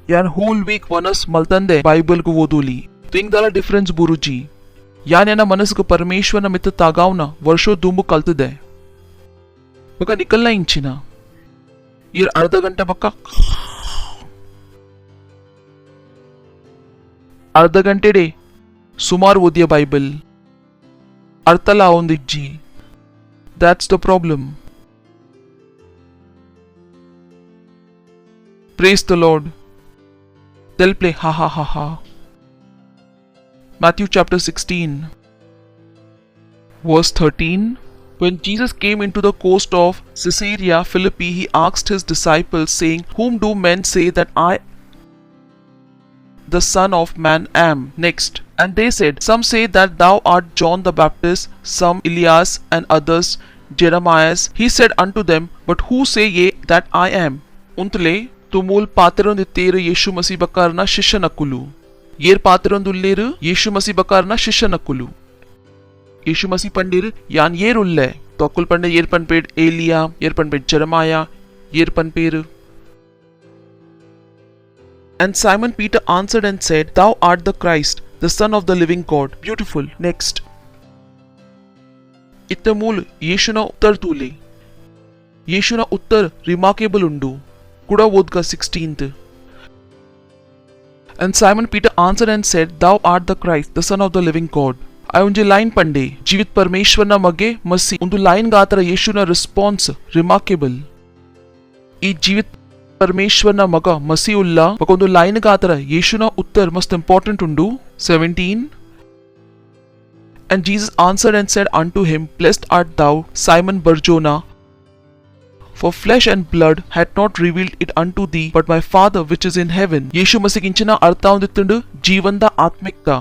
यान होल वीक वनस मल्तंदे बाइबल को ओदोली तो इंक दाला डिफरेंस बुरुजी यान याना मनस को परमेश्वर न मित तागावना वर्षो दुंबु कल्तदे बका निकलना इंचिना ये अर्ध घंटा बक्का अर्ध गंटेडे सुमार ओदिया बाइबल अर्थला ओंदिज्जी that's the problem praise the Lord they'll play ha ha ha ha. Matthew chapter 16 verse 13. When Jesus came into the coast of Caesarea Philippi, he asked his disciples saying, whom do men say that I the Son of Man am? Next. And they said, some say that thou art John the Baptist, some Elias, and others Jeremiah. He said unto them, but who say ye that I am? Untule tumul pateron ditteru Yeshu Masih bakarna shishanakulu. Yer pateron dulleru Yeshu Masih bakarna shishanakulu. Yeshu Masih pandir yan yer ulle. Tokul pande yer panped Elia, yer panped Jeremiah, yer panperu. And Simon Peter answered and said, thou art the Christ, the Son of the living God. Beautiful. Next. Ittamul Yeshuna uttar tule. Yeshuna uttar remarkable undu. Kuda vodka 16th. And Simon Peter answered and said, thou art the Christ, the Son of the living God. I unje line pande. Jivit Parmeshwarna ಮಗೆ ಮಸಿ ಒಂದು ಲೈನ್ ಗಾತ್ರ ಯೇಸುನ ರೆಸ್ಪಾನ್ಸ್ ರಿಮಾರ್ಕೆಬಲ್. ಈ ಜೀವಿತ್ परमेश्वर न मग मसी उल्ला पकोंदु लाइन गातर येशुना उत्तर मस्त important उंडू 17. And Jesus answered and said unto him, blessed art thou, Simon Barjona, for flesh and blood had not revealed it unto thee, but my Father which is in heaven. Yeshu Masih किंचना अर्थ उंदित्तुंडु जीवंदा आत्मिकता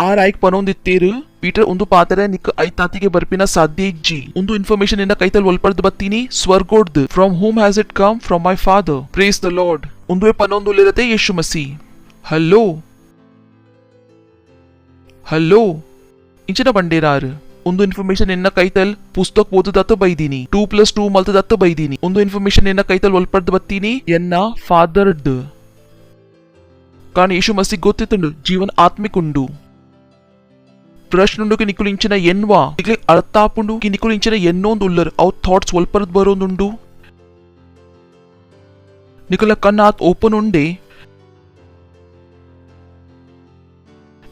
आर आइक पनोंदित्तेरु पीटर उंदु पातरे निक ಐತಾತಿಗೆ ಬರ್ಪಿನ ಸಾಧ್ಯ ಇಜ್ಜಿ ಉಂದು ಇನ್ಫಾರ್ಮೇಷನ್ ಇನ್ನ ಕೈತಲ್ ಒಲ್ಪರ್ದು ಬತ್ತೀನಿ ಸ್ವರ್ಗೋಡ್ದು from whom has it come? From my Father. Praise the Lord. ಉಂದುವೆ ಪನೊಂದುಲಿರತೆ ಯೇಸು ಮಸಿ. ಹಲೋ ಇಂಚಿನ ಬಂಡೇರಾರು ಒಂದು ಇನ್ಫಾರ್ಮೇಷನ್ ಇನ್ನ ಕೈತಲ್ ಪುಸ್ತಕ ಓದದತ್ತು ಬೈದೀನಿ 2+2 ಮಲ್ತದತ್ತು ಬೈದೀನಿ ಒಂದು ಇನ್ಫಾರ್ಮೇಷನ್ ಇನ್ನ ಕೈತಲ್ ಒಲ್ಪರ್ದು ಬತ್ತೀನಿ ಎನ್ನ ಫಾದರ್ಡ್ ಕಾರಣ ಯೇಸು ಮಸಿ ಗೊತ್ತಿತ್ತುಂಡು ಜೀವನ್ ಆತ್ಮಿಕುಂಡು ಪ್ರಶ್ನುಂಡು ನಿಕುಲಿಂಚಿನ ಎನ್ವಾ ನಿಕ್ಲೆ ಅರ್ಥಾಪುಂಡು ನಿಕುಲಿಂಚಿನ ಎನ್ನೊಂದು ಉಲ್ಲರ್ ಅವ್ ಥಾಟ್ಸ್ ಒಲ್ಪರದ್ ಬರೋಂದುಂಡು ನಿಕುಲ ಕಣ್ಣಾತ್ ಓಪನ್ ಉಂಡೆ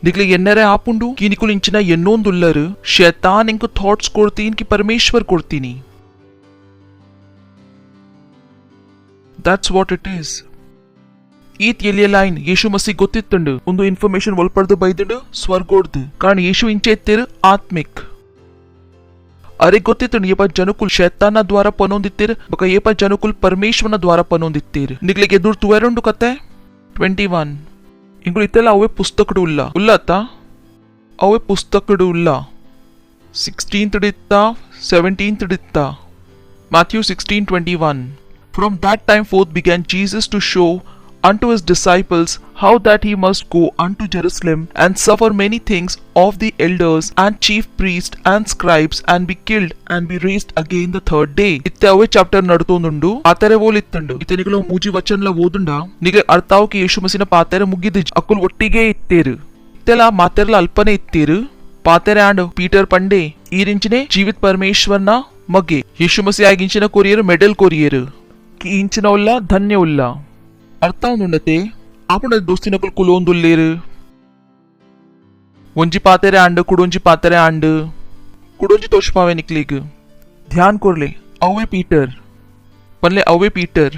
ನಿಕ್ಲೆ ಎನ್ನರೆ ಆಪುಂಡು ನಿಕುಲಿಂಚಿನ ಎನ್ನೊಂದು ಉಲ್ಲರ್ ಶೈತಾನ್ ಇಂಕ ಥಾಟ್ಸ್ ಕೊಡ್ತೀನಿ ಕಿ ಪರಮೇಶ್ವರ್ ಕೊಡ್ತೀನಿ that's what it is. ಈತ್ ಎಲ್ಲಿಯ ಲೈನ್ ಯೇಸು ಮಸಿ ಗೊತ್ತಿತ್ತಂಡು ಒಂದು ಇನ್ಫಾರ್ಮೇಶನ್ ಒಲ್ಪಡ್ದು ಬೈದಂಡು ಸ್ವರ್ಗೋಡ್ದು ಕಾರಣ ಯೇಸು ಇಂಚೆ ಎತ್ತೇರು ಆತ್ಮಿಕ್ ಅರೆ ಗೊತ್ತಿತ್ತಂಡು ಏಪ ಜನಕುಲ್ ಶೈತಾನ ದ್ವಾರ ಪನೊಂದಿತ್ತೀರು ಬೊಕ ಏಪ ಜನಕುಲ್ ಪರಮೇಶ್ವರನ ದ್ವಾರ ಪನೊಂದಿತ್ತೀರು ನಿಗ್ಲಿಗೆ ಎದುರು ತುವೆರಂಡು ಕತೆ 21 ಇಂಗಳು ಇತ್ತೆಲ್ಲ ಅವೇ ಪುಸ್ತಕಡು ಉಲ್ಲ ಅತ್ತ ಅವೇ ಪುಸ್ತಕಡು ಉಲ್ಲ 16th ditta 17th ditta Matthew 16:21 From that time forth began Jesus to show unto his disciples how that he must go unto Jerusalem and suffer many things of the elders and chief priests and scribes and be killed and be raised again the third day. इत्ते अवे चैप्टर नडतोंदुंडु आतरे वोलित्तंडु इत्ते निगलो मूजी वचनला ओदुंडा निगे अर्थाव की यीशु मसीहನ ಪಾತೆರೆ ಮುಗಿದಿಜ್ಜು ಅಕ್ಕುಲ್ ಒಟ್ಟಿಗೆ ಇತ್ತೇರು ಇತ್ತೆಲ್ಲ ಮಾತೆರ್ಲ ಅಲ್ಪನೆ ಇತ್ತೇರು ಪಾತೆರೆ ಆಂಡ್ ಪೀಟರ್ ಪಂಡೆ ಈರಿಂಚಿನೆ ಜೀವಿತ್ ಪರಮೇಶ್ವರನ ಮಗೆ ಯೇಸು ಮसीह ಆಗಿಂಚಿನ ಕೊರಿಯರು ಮೆಡಲ್ ಕೊರಿಯರು की इंचिನ ಉಲ್ಲ ಧನ್ಯ ಉಲ್ಲ ಅರ್ಥ ಉಂಡತೆ ಆಪುಂಡ ದೋಸ್ತಿನಕುಲ್ ಕುಲೋಂದುಲ್ಲೇರು ಒಂಜಿ ಪಾತೆರೆ ಆಂಡ್ ಕುಡೊಂಜಿ ಪಾತೆರೆ ಆಂಡ್ ಕುಡೊಂಜಿ ತೋಷ್ಪಾವೆ ನಿಕ್ಲಿಗ್ ಧ್ಯಾನ್ ಕೊರ್ಲೆ ಅವೇ ಪೀಟರ್ ಪನ್ಲೆ ಅವೇ ಪೀಟರ್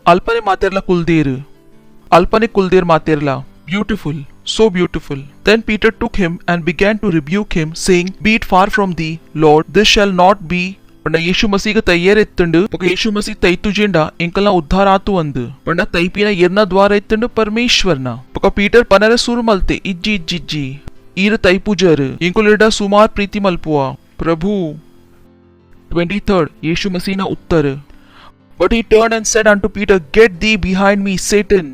ಅಲ್ಪನೆ ಮಾತೆರ್ಲ ಕುಲ್ದೇರು ಅಲ್ಪನೆ ಕುಲ್ದೇರ್ ಮಾತೆರ್ಲ beautiful so beautiful then Peter took him and began to rebuke him saying be it far from thee Lord this shall not be ಪಂಡ ಯೇಸು ಮಸೀಗ ತಯ್ಯರ್ ಎತ್ತಂಡು ಪಕ ಯೇಸು ಮಸೀ ತೈತುಜೇಂಡ ಎಂಕಲ್ನ ಉದ್ಧಾರ ಆತು ಅಂದು ಪಂಡ ತೈಪಿನ ಎರ್ನ ದ್ವಾರ ಎತ್ತಂಡು ಪರಮೇಶ್ವರ್ನ ಪಕ ಪೀಟರ್ ಪನರ ಸುರು ಮಲ್ತೆ ಇಜ್ಜಿ ಈರ ತೈಪುಜರ್ ಎಂಕುಲಿಡ ಸುಮಾರ್ ಪ್ರೀತಿ ಮಲ್ಪುವ ಪ್ರಭು 23rd ಯೇಸು ಮಸೀನ ಉತ್ತರ but he turned and said unto Peter get thee behind me Satan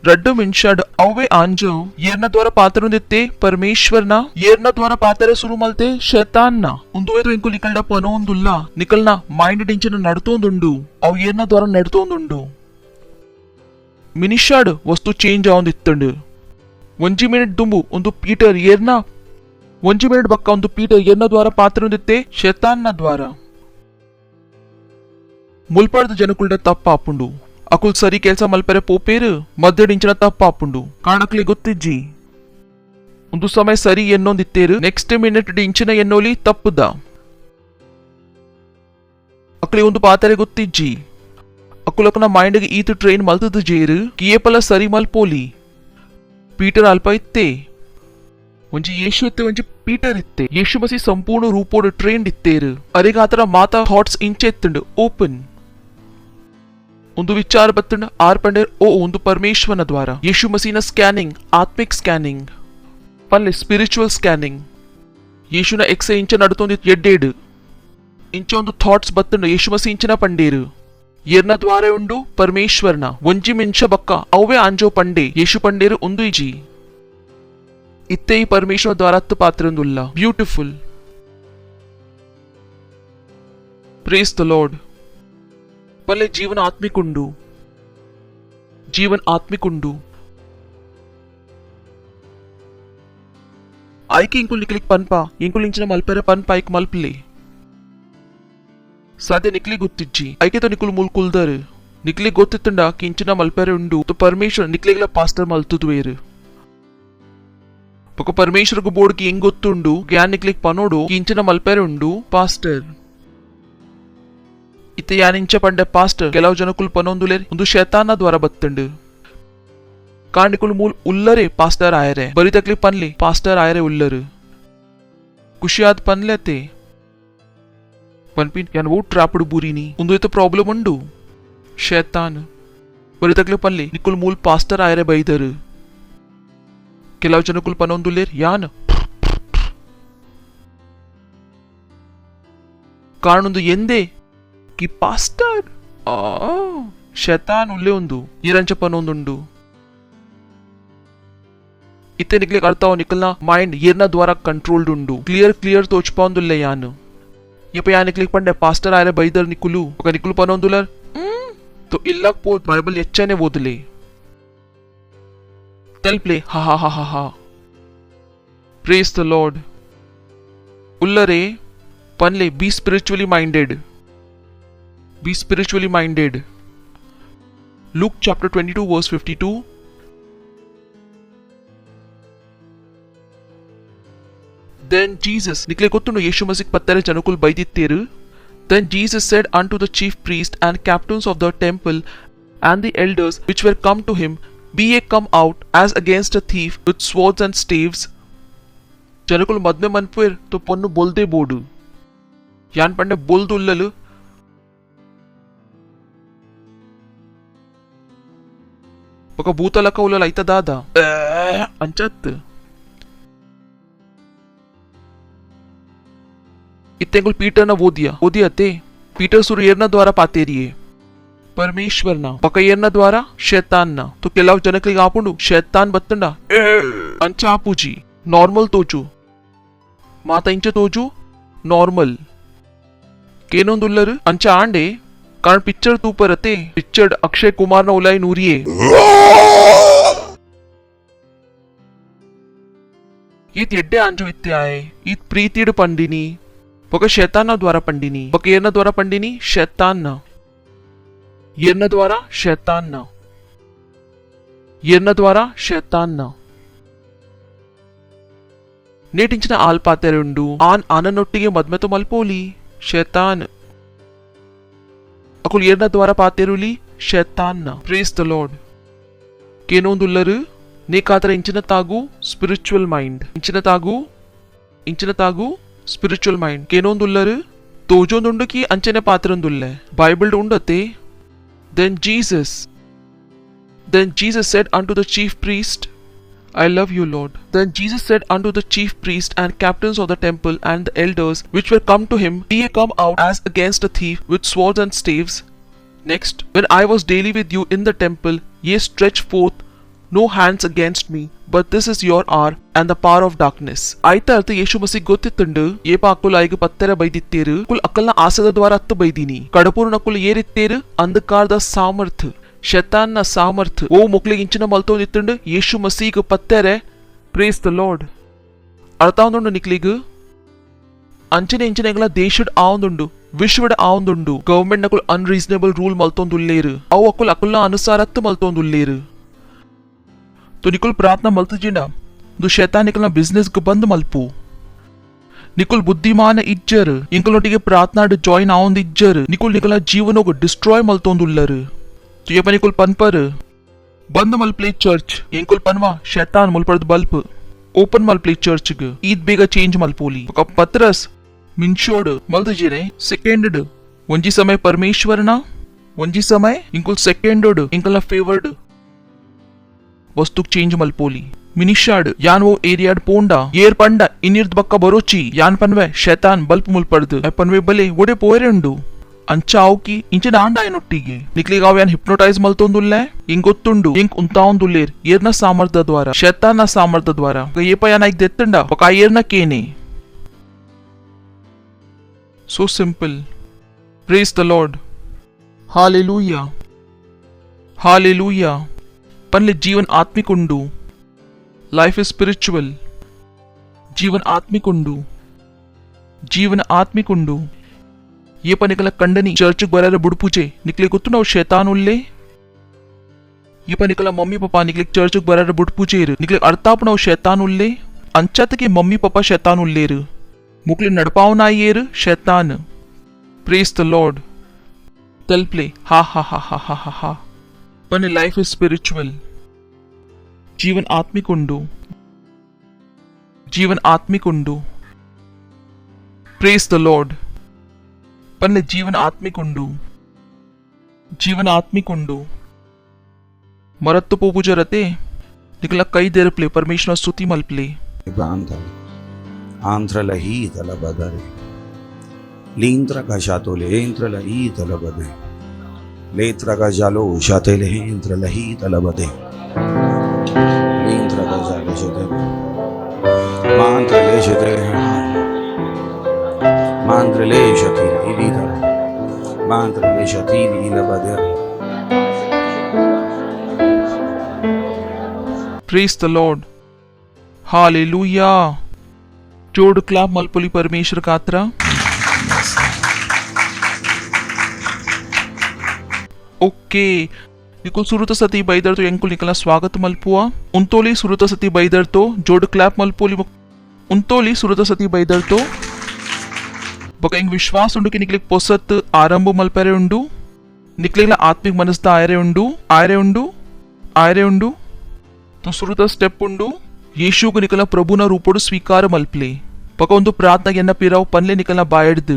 ರಡ್ಡು ಮಿನ್ಷಾಡ್ ಅವೇ ಆಂಜವ್ ಏರ್ನ ದ್ವಾರ ಪಾತ್ರೊಂದಿತ್ತೆ ಪರಮೇಶ್ವರ್ನ ಏರ್ನ ದ್ವಾರ ಪಾತ್ರ ಸುರು ಮಲ್ತೆ ಶೈತಾನ್ನ ಉಂದುವೇದು ಎಂಕು ನಿಕಲ್ಡ ಪನೋಂದುಲ್ಲ ನಿಕಲ್ನ ಮೈಂಡ್ ಡಿಂಚನ ನಡ್ತೋಂದುಂಡು ಅವ್ ಏರ್ನ ದ್ವಾರ ನಡ್ತೋಂದುಂಡು ಮಿನಿಷಾಡ್ ವಸ್ತು ಚೇಂಜ್ ಆವೊಂದಿತ್ತಂಡು 1 ಮಿನಿಟ್ ದುಂಬು ಒಂದು ಪೀಟರ್ ಏರ್ನ 1 ಮಿನಿಟ್ ಬಕ್ಕ ಒಂದು ಪೀಟರ್ ಏರ್ನ ದ್ವಾರ ಪಾತ್ರೊಂದಿತ್ತೆ ಶೈತಾನ್ನ ದ್ವಾರ ಮುಲ್ಪಡ್ದ ಜನಕುಲ್ಡ ತಪ್ಪ ಆಪುಂಡು ಅಕುಲ್ ಸರಿ ಕೆಲಸ ಮಲ್ಪೆರೆ ಪೋಪೇರು ಮಧ್ಯಡಿಂಚಿನ ತಪ್ಪಾಪುಂಡು ಕಾಣಕ್ಲಿ ಗೊತ್ತಿಜ್ಜಿ ಒಂದು ಸಮಯ ಸರಿ ಎನ್ನೊಂದಿತ್ತೇರು ನೆಕ್ಸ್ಟ್ ಮಿನಿಟ್ ಡಿಂಚಿನ ಎನ್ನೋಲಿ ತಪ್ಪುದ ಅಕ್ಲಿ ಒಂದು ಪಾತರೆ ಗೊತ್ತಿಜ್ಜಿ ಅಕುಲಕನ ಮೈಂಡ್ಗೆ ಈತು ಟ್ರೈನ್ ಮಲ್ತದ ಜೇರು ಕಿಯೇಪಲ ಸರಿ ಮಲ್ಪೋಲಿ ಪೀಟರ್ ಅಲ್ಪ ಇತ್ತೆ ಒಂಜಿ ಯೇಸು ಇತ್ತೆ ಒಂಜಿ ಪೀಟರ್ ಇತ್ತೆ ಯೇಸು ಮಸಿ ಸಂಪೂರ್ಣ ರೂಪೋಡು ಟ್ರೈನ್ ಇತ್ತೇರು ಅರೆಗ ಆತರ ಮಾತಾ ಥಾಟ್ಸ್ ಇಂಚೆತ್ತುಂಡು ಓಪನ್ ಒಂದು ವಿಚಾರ ಬತ್ತಂಡ ಆರ್ ಪಂಡೇರ್ ಓ ಒಂದು ಪರಮೇಶ್ವರನ ದ್ವಾರ ಯೇಸು ಮಸೀನ ಸ್ಕ್ಯಾನಿಂಗ್ ಆತ್ಮಿಕ್ ಸ್ಕ್ಯಾನಿಂಗ್ ಪಲ್ಲೆ ಸ್ಪಿರಿಚುವಲ್ ಸ್ಕ್ಯಾನಿಂಗ್ ಯೇಸುನ ಎಕ್ಸೆ ಇಂಚ ನಡುತ್ತೊಂದು ಎಡ್ಡೇಡು ಇಂಚ ಒಂದು ಥಾಟ್ಸ್ ಬತ್ತಂಡ ಯೇಸು ಮಸಿ ಇಂಚನ ಪಂಡೇರು ಏರ್ನ ದ್ವಾರ ಉಂಡು ಪರಮೇಶ್ವರನ ಒಂಜಿ ಮಿಂಚ ಬಕ್ಕ ಅವೇ ಆಂಜೋ ಪಂಡೆ ಯೇಸು ಪಂಡೇರು ಒಂದು ಇಜಿ ಇತ್ತೆ ಈ ಪರಮೇಶ್ವರ ದ್ವಾರತ್ತು ಪಾತ್ರೊಂದುಲ್ಲ ಬ್ಯೂಟಿಫುಲ್ ಪ್ರೇಸ್ ದ ಲಾರ್ಡ್ ಪಲ್ಲೆ ಜೀವನ ಆತ್ಮಿಕುಂಡು ಐಕೆ ಇಂಕುಲ್ ನಿಕ್ಲಿಕ್ ಪನ್ಪ ಇಂಕುಲ್ ಇಂಚಿನ ಮಲ್ಪೆರೆ ಪನ್ಪ ಐಕ್ ಮಲ್ಪಲೆ ಸಾಧ್ಯ ನಿಕ್ಲಿ ಗೊತ್ತಿಜ್ಜಿ ಐಕೆತ ನಿಕುಲ್ ಮುಲ್ ಕುಲ್ದರ್ ನಿಕ್ಲಿ ಗೊತ್ತಿತ್ತಂಡ ಕಿಂಚಿನ ಮಲ್ಪೆರೆ ಉಂಡು ಪರಮೇಶ್ವರ ನಿಕ್ಲಿಗ್ಲ ಪಾಸ್ಟರ್ ಮಲ್ತುದ್ವೇರು ಪಕ್ಕ ಪರಮೇಶ್ವರಗೂ ಬೋರ್ಡ್ಗೆ ಹೆಂಗ್ ಗೊತ್ತುಂಡು ಗ್ಯಾನ್ ನಿಕ್ಲಿಕ್ ಪನೋಡು ಕಿಂಚಿನ ಮಲ್ಪೆರೆ ಉಂಡು ಪಾಸ್ಟರ್ ಇತ್ತೆ ಯಾನಿಂಚ ಪಂಡೆ ಪಾಸ್ಟರ್ ಕೆಲವು ಜನಕುಲ್ ಪನೊಂದುಲೇರ್ ಒಂದು ಶೈತಾನ ದ್ವಾರ ಬತ್ತಂಡು ಕಾಂಡಿಕುಲ್ ಮೂಲ್ ಉಲ್ಲರೆ ಪಾಸ್ಟರ್ ಆಯರೆ ಬರಿ ತಕ್ಲಿ ಪನ್ಲಿ ಪಾಸ್ಟರ್ ಆಯರೆ ಉಲ್ಲರು ಖುಷಿಯಾದ ಪನ್ಲೆತೆ ಪನ್ಪಿನ್ ಯಾನ್ ಓ ಟ್ರಾಪಡು ಬೂರಿನಿ ಒಂದು ಇತ್ತು ಪ್ರಾಬ್ಲಮ್ ಉಂಡು ಶೈತಾನ್ ಬರಿ ತಕ್ಲಿ ಪನ್ಲಿ ನಿಕುಲ್ ಮೂಲ್ ಪಾಸ್ಟರ್ ಆಯರೆ ಬೈದರು ಕೆಲವು ಜನಕುಲ್ ಪನೊಂದುಲೇರ್ ಯಾನ್ ಕಾರಣೊಂದು ಎಂದೇ ಕಿ ಪಾಸ್ಟರ್ ಶೈತಾನ್ ಉಲ್ಲೆ ಒಂದು ಈರಂಚ ಪನೊಂದುಂಡು ಇತ್ತೆ ನಿಕ್ಲಿಕ್ ಅರ್ಥವ ನಿಕಲ್ನ ಮೈಂಡ್ ಏರ್ನ ದ್ವಾರ ಕಂಟ್ರೋಲ್ಡ್ ಉಂಡು ಕ್ಲಿಯರ್ ತೋಚ್ಪೊಂದುಲ್ಲೆ ಯಾನು ಯಪ್ಪ ಯಾ ನಿಕ್ಲಿಕ್ ಪಂಡೆ ಪಾಸ್ಟರ್ ಆಯರೆ ಬೈದರ್ ನಿಕುಲು ఒక ನಿಕುಲು ಪನೊಂದುಲರ್ तो ಇಲ್ಲಕ್ ಪೋತ್ ಬೈಬಲ್ ಎಚ್ಚನೆ ಓದಲೆ ತೆಲ್ಪ್ಲೆ ಹಾ ಪ್ರೇಸ್ ದ ಲಾರ್ಡ್ ಉಲ್ಲರೆ ಪನ್ಲೆ be spiritually minded Luke chapter 22 verse 52 Then Jesus ನಿಕ್ಲೆ ಗೊತ್ತುಂಡು ಯೇಸು ಮಸಿಕ್ ಪತ್ತರ ಜನಕುಲ್ ಬೈದಿತ್ತೇರು Then Jesus said unto the chief priests and captains of the temple and the elders which were come to him, Be ye come out as against a thief with swords and staves. ಜನಗಳು ಮದ್ಮೆ ಮನ್ಪುರ್ ತೋ ಪೊನ್ನು ಬೊಲ್ದೆ ಬೋಡು ಯಾನ್ ಪಂಡೆ ಬೊಲ್ದುಲ್ಲಲು ఒక భూతల కౌలలు అయిత దాదా అంచత్ इत्तेंगुल पीटर न ओदिया ते पीटर सुर येरना द्वारा पातेरिये परमेश्वर ना पक येरना द्वारा शैतान ना तो केलाव जनकली आपुंडु शैतान बत्तंडा अंचा आपूजी नॉर्मल तोचू माता इंच तोचू नॉर्मल केनोंदुल्लर अंचा आंडे कारण पिक्चर तू परते पिक्चर अक्षय कुमार ना उलाई नूरिये ईत एड्डे आंजो इत्ते आए ईत प्रीतिड पंडिनी ఒక శైతాన్ ద్వారా పండిని ఒక ఎర్న ద్వారా పండిని శైతాన్ ఎర్న ద్వారా శైతాన్ ఎర్న ద్వారా శైతాన్ నేటించిన ఆల్పాతెరుండు ఆన్ ఆననొట్టిಗೆ మద్మెతో మల్పోలి శైతాన్ అకుల్ ఎర్న ద్వారా పాతెరులి శైతాన్ ప్రైజ్ ద లార్డ్ కేనోందుల్లరు నీ కాతర ఇంచిన తాగు స్పిరిచువల్ మైండ్ ఇంచిన తాగు स्पिरिचुअल माइंड केनोंदुल्लर तोजोंदुंडु की अंचने पात्रंदुल्ले Bible उंडते then Jesus said unto the chief priest, I love you, Lord. Then Jesus said unto the chief priest and captains of the temple and the elders which were come to him, Be ye come out as against a thief with swords and staves. Next, when I was daily with you in the temple, ye stretched forth no hands against me, but this is your hour and the power of darkness. ಆಯ್ತ ಅರ್ಥ ಯೇಸು ಮಸಿ ಗೊತ್ತಿತ್ತಂಡು ಏಪ ಅಕ್ಕುಲ ಐಗ ಪತ್ತರ ಬೈದಿತ್ತೇರು ಕುಲ್ ಅಕ್ಕಲ್ನ ಆಸದ ದ್ವಾರ ಅತ್ತ ಬೈದಿನಿ ಕಡಪೂರ್ನ ಕುಲ್ ಏರಿತ್ತೇರು ಅಂಧಕಾರದ ಸಾಮರ್ಥ ಶೈತಾನ್ನ ಸಾಮರ್ಥ ಓ ಮುಕ್ಲಿಗೆ ಇಂಚಿನ ಮಲ್ತೋದಿತ್ತಂಡು ಯೇಸು ಮಸೀಗ ಪತ್ತೆರೆ ಪ್ರೇಸ್ ದ ಲಾರ್ಡ್ ಅರ್ಥ ಆವಂದುಂಡು ನಿಕ್ಲಿಗ ಅಂಚನೆ ಇಂಚನೆಗಳ ದೇಶಡ್ ಆವಂದುಂಡು ವಿಶ್ವಡ ಆವಂದುಂಡು ಗವರ್ಮೆಂಟ್ ನಕುಲ್ ಅನ್ರೀಸನೇಬಲ್ ರೂಲ್ ಮಲ್ತೊಂದುಲ್ಲೇರು ಅವು ಅಕ್ಕುಲ್ ಅಕ್ಕಲ್ನ ಅನುಸಾರತ್ತ ಮಲ್ತೊಂದುಲ್ಲೇರು तो निकुल प्रार्थना मलत जिंडा दु शैतान निकलना बिजनेस को बंद मल्पू निकुल बुद्धिमान इज्जर इंकलोटिगे प्रार्थना जॉइन आउंद इज्जर निकुल निकलना जीवनों को डिस्ट्रॉय मलतोंदुल्लर तो ये निकुल पन पर बंद मल प्ले चर्च इंकुल पनवा शैतान मुल पर बल्प ओपन मल प्ले चर्च ग ईद बेगा चेंज मलपोली पत्रस मिंशोड मलत जिने सेकेंड वंजी समय परमेश्वर ना वंजी समय इंकुल सेकेंड इंकलना फेवर्ड वस्तु चेंज मलपोली मिनिशाड यान वो एरियाड पोंडा येर पंडा इनिर्द बक्का बरोची यान पनवे शैतान बल्प मुल पड़द पनवे बले वोडे पोयरेंडु अंचाओ की इंचे दांडायनೊಟ್ಟಿಗೆ ನಿಕ್ಲಿಗಾವ ಯಾನ್ ಹಿಪ್ನೋಟೈಸ್ ಮಲ್ತೊಂದುಲ್ಲೆ ಇಂಗೊತ್ತುಂಡು ಇಂಕ್ ಉಂತಾವಂದುಲ್ಲೇರ್ ಏರ್ನ ಸಾಮರ್ಥ್ಯ ದ್ವಾರ ಶೈತಾನ ಸಾಮರ್ಥ್ಯ ದ್ವಾರ ಏಪ ಯಾನ ಐಕ್ ದೆತ್ತಂಡ ಒಕ ಏರ್ನ ಕೇನೆ so simple praise the Lord hallelujah hallelujah पनले जीवन आत्मिक उंडू लाइफ इज स्पिरिचुअल जीवन आत्मिक उंडू ये पर निकला कंडनी चर्च बराबर बुड़पूचे निकले कुत्तु ना शैतान उल्ले ये पर निकला मम्मी पापा निकले चर्च बराबर बुड़पूचे निकले अर्थापना शैतान उल्ले अंचत के मम्मी पापा शैतान उल्लेर मुकले नडपावना येर शैतान प्रेज द लॉर्ड तलप्ले हा हा हा हा हा हा हा पने लाइफ इज स्पिरिचुअल जीवन आत्मिक उंडू प्रेज द लॉर्ड पन्ने जीवन आत्मिक उंडू मरत्तो पोपूजा रते निकला कई देर प्ले परमेश्वर स्तुति मल प्ले आंध्रलही तलबदरे लींद्र गजातो लेंद्रलही तलबदे लेत्र गजालो शातेलेंद्रलही तलबदे लींद्र गजालो जदे मांद्रले जदे मांद्रले जति इलीदा मांद्रले जति इलबदे प्रेज द लॉर्ड हालेलुया जोड़ क्लाप मलपुली परमेश्वर कात्रा ओके निकुल सुरुत सती बैदर तो यंकुल निकला स्वागत मलपुआ उंतोली सुरुत सती बैदर तो जोड़ क्लाप मलपोली उंतोली सुरुत सती बैदर तो बका इंग विश्वास उंडू कि निकले पोसत आरंभ मलपेरे उंडू निकलेला आत्मिक मनस्ता आयरे उंडू तो सुरुता स्टेप उंडू यीशु को निकला प्रभु ना रूपोಡು स्वीकार मल्पले पका ಒಂದು ಪ್ರಾರ್ಥನೆ ಎನ್ನ ಪಿರಾವ್ ಪನ್ಲೆ ನಿಕಲ್ನ ಬಾಯಡ್ದು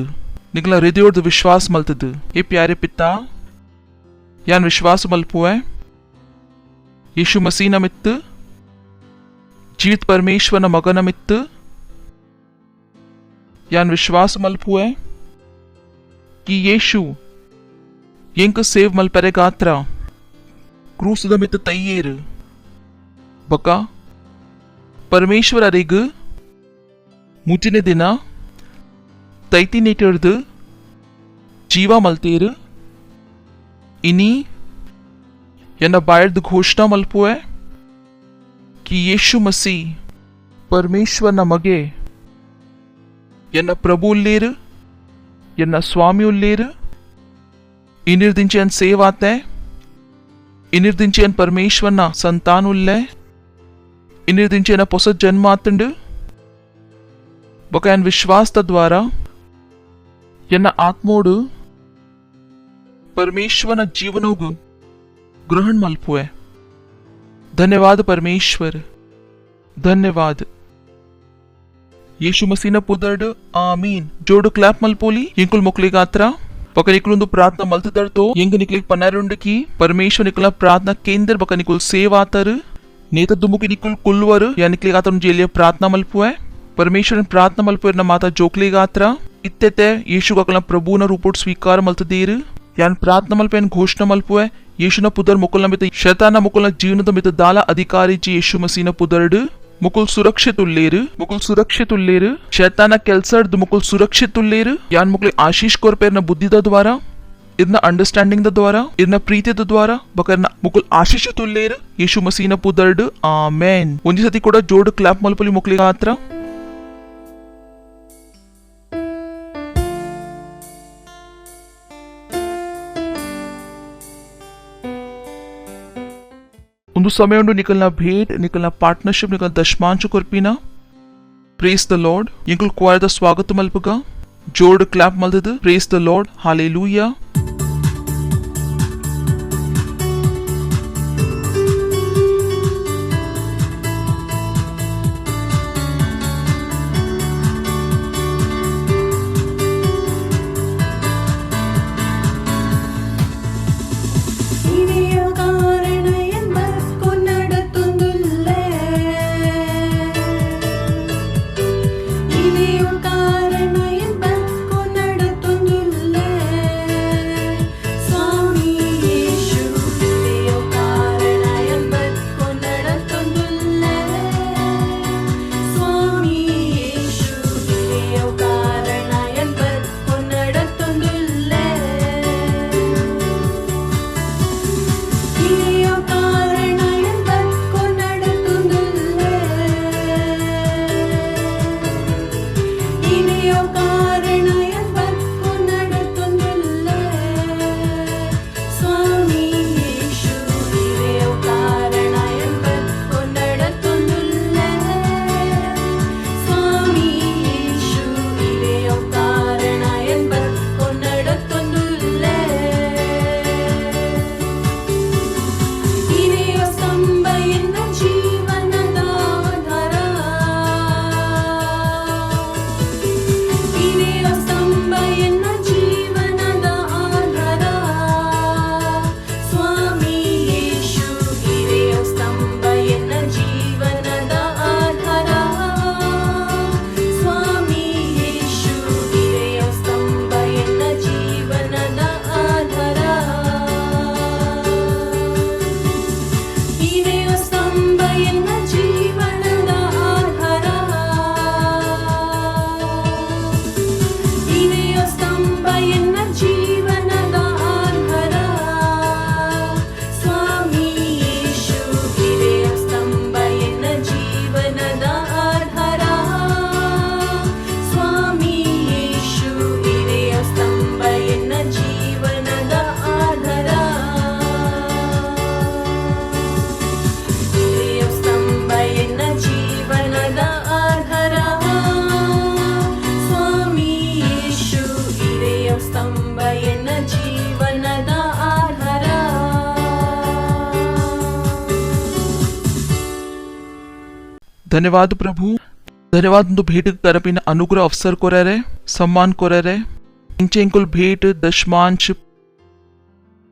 ನಿಕಲ್ನ ಹೃದಯದ ವಿಶ್ವಾಸ ಮಲ್ತದು ए प्यारे पिता यान विश्वास मल्पुए यीशु मसीह नमित्त जीवित परमेश्वर न मगन नमित्त यान विश्वास मल्पुए कि यीशु यंक सेव मल्परे गात्रा क्रूस दमित्त तैयेर बका परमेश्वर अरिग मुझने दिना तैती नेटर्द जीवा मल्तेर इनी यना बायर्द घोषणा मल्पुए कि यीशु मसीह परमेश्वर न मगे यना प्रभु उल्लेर यना स्वामी उल्लेर इनिर्दिंचे अन सेवाते इनिर्दिंचे अन परमेश्वर न संतान उल्ले इनिर्दिंचे अन पोसत जन्मातंड बका विश्वास द्वारा यना आत्मोडु परमेश्वर न जीवनोगु ग्रहण मल्पुए धन्यवाद परमेश्वर धन्यवाद यीशु मसीह न पुदर्ड आमीन जोड़ क्लैप मल्पोली इंकुल मुकले गात्रा पका निकलुंदु प्रार्थना मल्तदर तो यंग निकले पन्नारुंड की परमेश्वर निकला प्रार्थना केंद्र बका निकुल सेवातर नेता दुमुकी निकुल कुलवर या निकले गात्र जेलिया प्रार्थना मल्पुए परमेश्वर प्रार्थना मल्पुए न माता जोकले गात्रा इत्ते यीशु का प्रभु न रूपोट स्वीकार मल्तदेर यान प्रार्थना मल्पेन घोषणा मल्पुए यीशु न पुदर मुकुल मित शैतान मुकुल जीवन मित दाला अधिकारी जी यीशु मसीह न पुदर्ड मुकुल सुरक्षित उल्लेर शैतान केल्सर्द मुकुल सुरक्षित उल्लेर यान मुकुल आशीष कोरपेर न बुद्धि द्वारा इतना अंडरस्टैंडिंग द्वारा इतना प्रीति द्वारा बकरना मुकुल आशीष उल्लेर यीशु मसीह न पुदर्ड आमेन ಒಂದೇ ಸತಿ ಕೂಡ ಜೋಡ್ ಕ್ಲಾಪ್ ಮಲ್ಪಲಿ ಮುಕ್ಲಿಗ ಹತ್ರ ಒಂದು ಸಮಯ ಉಂಡು ನಿಕಲ್ನ ಭೇಟ್ ನಿಕಲ್ನ ಪಾರ್ಟ್ನರ್ಶಿಪ್ ನಿಕಲ್ ದಶಮಾಂಶ ಕೊರ್ಪಿನ ಪ್ರೇಸ್ ದ ಲಾರ್ಡ್ ಇಂಕಲ್ ಕ್ವಾಯದ ಸ್ವಾಗತ ಮಲ್ಪಗ ಜೋಡ್ ಕ್ಲಾಪ್ ಮಲ್ದದು ಪ್ರೇಸ್ ದ ಲಾರ್ಡ್ ಹಾಲೆಲೂಯಾ ಕಾರಣ ಎಂಬ ಕೊನ್ನಡ ತುಂದುಲ್ಲ ಧನ್ಯವಾದ ಪ್ರಭು, ಧನ್ಯವಾದ ಒಂದು ಭೇಟ ತರಪಿನ ಅನುಗ್ರಹ अवसर को रह सम्मान को रह इंचे इंकुल भेट दशमांश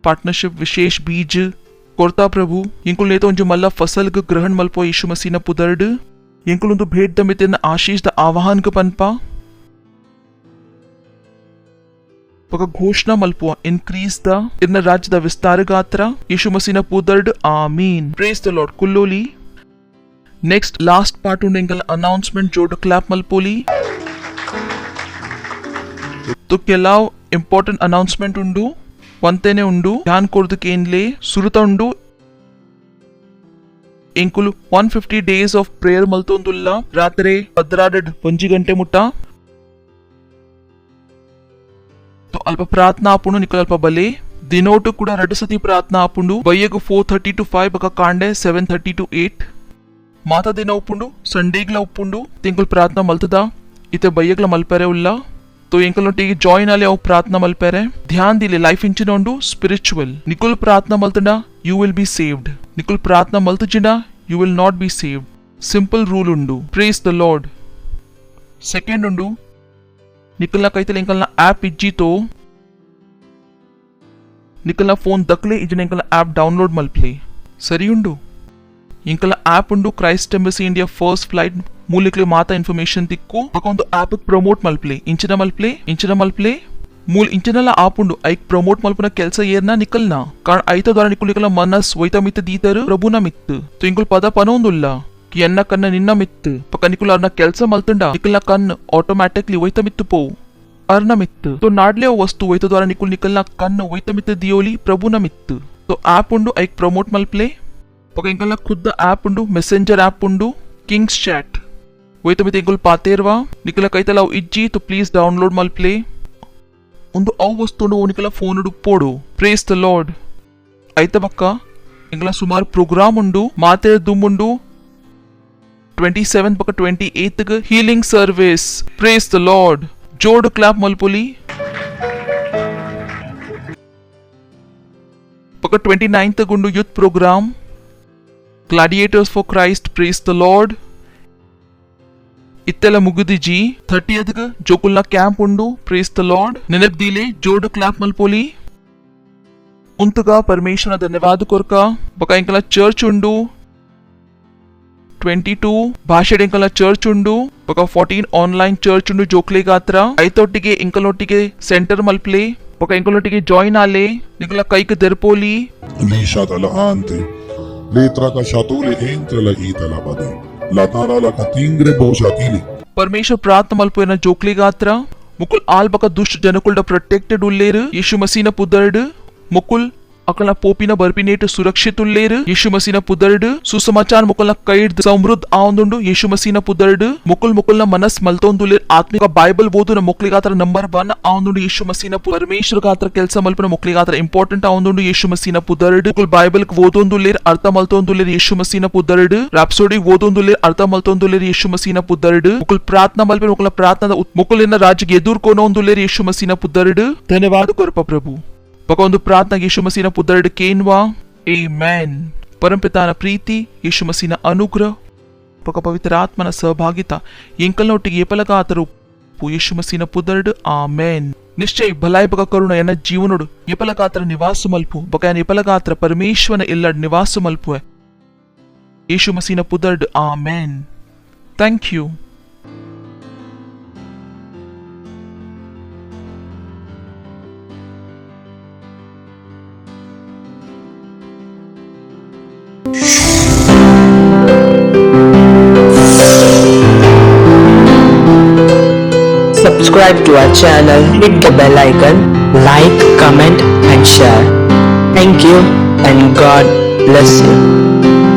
पार्टनरशिप विशेष बीज कोरता प्रभु इंकुल नेतो जो मल्ला फसल ग ग्रहण मल्पो यीशु मसीह न पुदर्ड इंकुल ಒಂದು भेट ದ ಮಿತಿನ ಆಶೀष ದ ಆವಾಹನ ಗ ಪನ್ಪ ಪಕ ಘೋಷಣಾ ಮಲ್ಪುವ ಇನ್ಕ್ರೀಸ್ ದ ಇನ್ನ ರಾಜ್ಯದ ವಿಸ್ತಾರ ಗಾತ್ರ ಯೀಶು ಮसीह न पुदर्ड आमीन प्रेज द लॉर्ड कुल्लोली नेक्स्ट लास्ट पार्ट उंडेंगल अनाउंसमेंट जोड क्लैप मल्पोली तो ಕೆಲವು ಇಂಪಾರ್ಟೆಂಟ್ ಅನೌನ್ಸ್ಮೆಂಟ್ ಉಂಡು ಒಂತೆನೆ ಉಂಡು ಧ್ಯಾನ್ ಕೊರ್ದಕೇನ್ಲೆ ಸುರುತ ಉಂಡು ಇಂಕುಲು 150 ಡೇಸ್ ಆಫ್ ಪ್ರೇಯರ್ ಮಲ್ತೊಂದುಲ್ಲ ರಾತ್ರಿ 12 ಗಂಟೆ ಮುಟ್ಟ तो अल्प प्रार्थना आपुंडु निकल अल्प बले दिनोटु ಕೂಡ 2 ಸತಿ ಪ್ರಾರ್ಥನಾ ಆಪುಂಡು ಬಯ್ಯಗು 4:30 to 5 ಬಕ ಕಾಂಡೆ 7:30 to 8 ಮಾತಾ ದಿನ ಉಪ್ಪುಂಡು ಸಂಡೇಗ್ಲ ಉಪ್ಪುಂಡು ತಿಂಕುಲ್ ಪ್ರಾರ್ಥನಾ ಮಲ್ತದ ಇತೆ ಬಯ್ಯಗ್ಲ ಮಲ್ಪರೆ ಉಲ್ಲ तो इंकलೊಟ್ಟಿಗೆ ಜಾಯಿನ್ ಆಲೆ ಅವು ಪ್ರಾರ್ಥನಾ ಮಲ್ಪರೆ ಧ್ಯಾನ ದಿಲೆ ಲೈಫ್ ಇಂಚಿನೊಂಡು ಸ್ಪಿರಿಚುವಲ್ ನಿಕುಲ್ ಪ್ರಾರ್ಥನಾ ಮಲ್ತಂಡ ಯು ವಿಲ್ ಬಿ ಸೇವ್ಡ್ ನಿಕುಲ್ ಪ್ರಾರ್ಥನಾ ಮಲ್ತಜಿಂಡ you will not be saved simple rule ಉಂಡು ಪ್ರೇಸ್ ದ ಲಾರ್ಡ್ ಸೆಕೆಂಡ್ ಉಂಡು निकलना कहीं निकलना ऐप इज्जी तो निकलना फोन दकले इजने निकलना ऐप डाउनलोड मल्पले सरी उंडू इंकला ऐप उंडू Christ embassy India first flight मूलिकले माता इन्फॉर्मेशन दिक्को बकोंदो ऐप प्रमोट मल्पले इंचना मल्पले मूल इंचनला आप उंडू ऐक प्रमोट मल्पना केल्सा येरना निकलना कारण ऐता द्वारा निकल मनस वैता मित्त दीतर प्रभुना मित्त तो इंकुल पद पनोंदुल्ला कि ಎನ್ನ ಕನ್ನ ನಿನ್ನ ಮಿತ್ತು ಪಕ್ಕ ನಿಕುಲ ಅರ್ನ ಕೆಲಸ ಮಲ್ತಂಡ ನಿಕಲ್ನ ಕನ್ನ ಆಟೋಮ್ಯಾಟಿಕ್ಲಿ ಒಯ್ತ ಮಿತ್ತು ಪೋ ಅರ್ನ ಮಿತ್ತು तो ನಾಡ್ಲೆ ವಸ್ತು ಒಯ್ತ ದ್ವಾರ ನಿಕುಲ್ ನಿಕಲ್ನ ಕನ್ನ ಒಯ್ತ ಮಿತ್ತು ದಿಯೋಲಿ ಪ್ರಭುನ ಮಿತ್ತು तो ಆಪ್ ಉಂಡು ಐಕ್ ಪ್ರಮೋಟ್ ಮಲ್ಪ್ಲೆ ಪಕ್ಕ ಇಂಕಲ್ನ ಖುದ್ದ ಆಪ್ ಉಂಡು ಮೆಸೆಂಜರ್ ಆಪ್ ಉಂಡು ಕಿಂಗ್ಸ್ ಚಾಟ್ ಒಯ್ತ ಮಿತ್ತು ಇಂಕುಲ್ ಪಾತೇರ್ವಾ ನಿಕಲ ಕೈತಲ ಅವು ಇಜ್ಜಿ तो ಪ್ಲೀಸ್ ಡೌನ್ಲೋಡ್ ಮಲ್ಪ್ಲೆ ಒಂದು ಅವು ವಸ್ತು ಉಂಡು ನಿಕಲ ಫೋನ್ ಉಡು ಪೋಡು ಪ್ರೇಸ್ ದ ಲಾರ್ಡ್ ಐತ ಪಕ್ಕ ಇಂಕಲ ಸುಮಾರು ಪ್ರೋಗ್ರಾಮ್ ಉಂಡು ಮಾತೆ ದುಮ್ಮುಂಡು 27 पक 28 ग healing service praise the Lord जोड क्लैप मलपुली पक 29 गुंडु youth programme gladiators for Christ praise the Lord इत्तेला मुगुदिजी 30th ग जोकुल्ला कैंप उंडु प्रेज द लॉर्ड नेनेप दिले जोड क्लैप मलपुली उंतगा परमेश्वर धन्यवाद कोरका बका इंकला चर्च उंडु 22 ಭಾಷೆಡ್ ಇಂಕಲ ಚರ್ಚ್ ಉಂಡು ಬಕ 14 ಆನ್ಲೈನ್ ಚರ್ಚ್ ಉಂಡು ಜೋಕ್ಲೆ ಗಾತ್ರ ಐತೊಟ್ಟಿಗೆ ಇಂಕಲೊಟ್ಟಿಗೆ ಸೆಂಟರ್ ಮಲ್ಪ್ಲೆ ಬಕ ಇಂಕಲೊಟ್ಟಿಗೆ ಜಾಯಿನ್ ಆಲೆ ನಿಕಲ ಕೈಕ ದೆರ್ಪೋಲಿ Lisha la ante, letra ka shatule entra la ita la bade, la tara la katingre boshatili. परमेश्वर प्रार्थना मल्पोयना जोक्ले गात्र मुकुल आल बका दुष्ट जनकुल प्रोटेक्टेड उल्लेर यीशु मसीह न पुदर्ड मुकुल अकलना पोपिना बर्पिनेट सुरक्षित उल्लेर यीशु मसीह न पुदर्ड सुसमाचार मुकुलना कैड समृद्ध आउंदुंडु यीशु मसीह न पुदर्ड मुकुलना मनस मल्तोंदुल्लेर आत्मिक बाइबल बोधुना मुक्लिगात्र नंबर 1 आउंदुंडु यीशु मसीह न परमेश्वर गात्र केल्स मल्पना मुक्लिगात्र इंपार्टेंट आउंदुंडु यीशु मसीह न पुदर्ड मुकुल बाइबल ओदोंदुल्लेर अर्थ मल्तोंदुल्लेर यीशु मसीह न पुदर्ड रैप्सोडी ओदोंदुल्लेर अर्थ मल्तोंदुल्लेर यीशु मसीह न पुदर्ड मुकुल प्रार्थना मल्पना मुकुल प्रार्थना मुकुलिನ ರಾಜ್ಯಕ್ಕೆ ಎದುರ್ಕೊಂಡೊಂದುಲ್ಲೇರ್ ಯೇಸು ಮಸೀನ ಪುದರ್ಡ್ ಧನ್ಯವಾದ ಕೊರಪ ಪ್ರಭು ಪಕೊಂದು ಪ್ರಾರ್ಥನಾ ಯೇಸು ಮಸೀನ ಪುದರ್ಡ್ ಕೇನ್ವಾ ಆಮೆನ್ ಪರಮಪಿತಾನ ಪ್ರೀತಿ ಯೇಸು ಮಸೀನ ಅನುಗ್ರಹ ಪಕ ಪವಿತ್ರ ಆತ್ಮನ ಸಹಭಾಗಿತ ಎಂಕಲ್ನೊಟ್ಟಿಗೆ ಏಪಲಗಾತರು ಯೇಸು ಮಸೀನ ಪುದರ್ಡ್ ಆಮೆನ್ ನಿಶ್ಚಯ ಭಲಾಯ್ ಬಕ ಕರುಣ ಎನ್ನ ಜೀವನೋಡು ಏಪಲಗಾತ್ರ ನಿವಾಸ ಮಲ್ಪು ಬಕ ಎನ್ನ ಏಪಲಗಾತ್ರ ಪರಮೇಶ್ವರನ ಎಲ್ಲಡ್ ನಿವಾಸ ಮಲ್ಪು ಯೇಸು ಮಸೀನ ಪುದರ್ಡ್ amen thank you Subscribe to our channel, hit the bell icon, like, comment and share. Thank you and God bless you.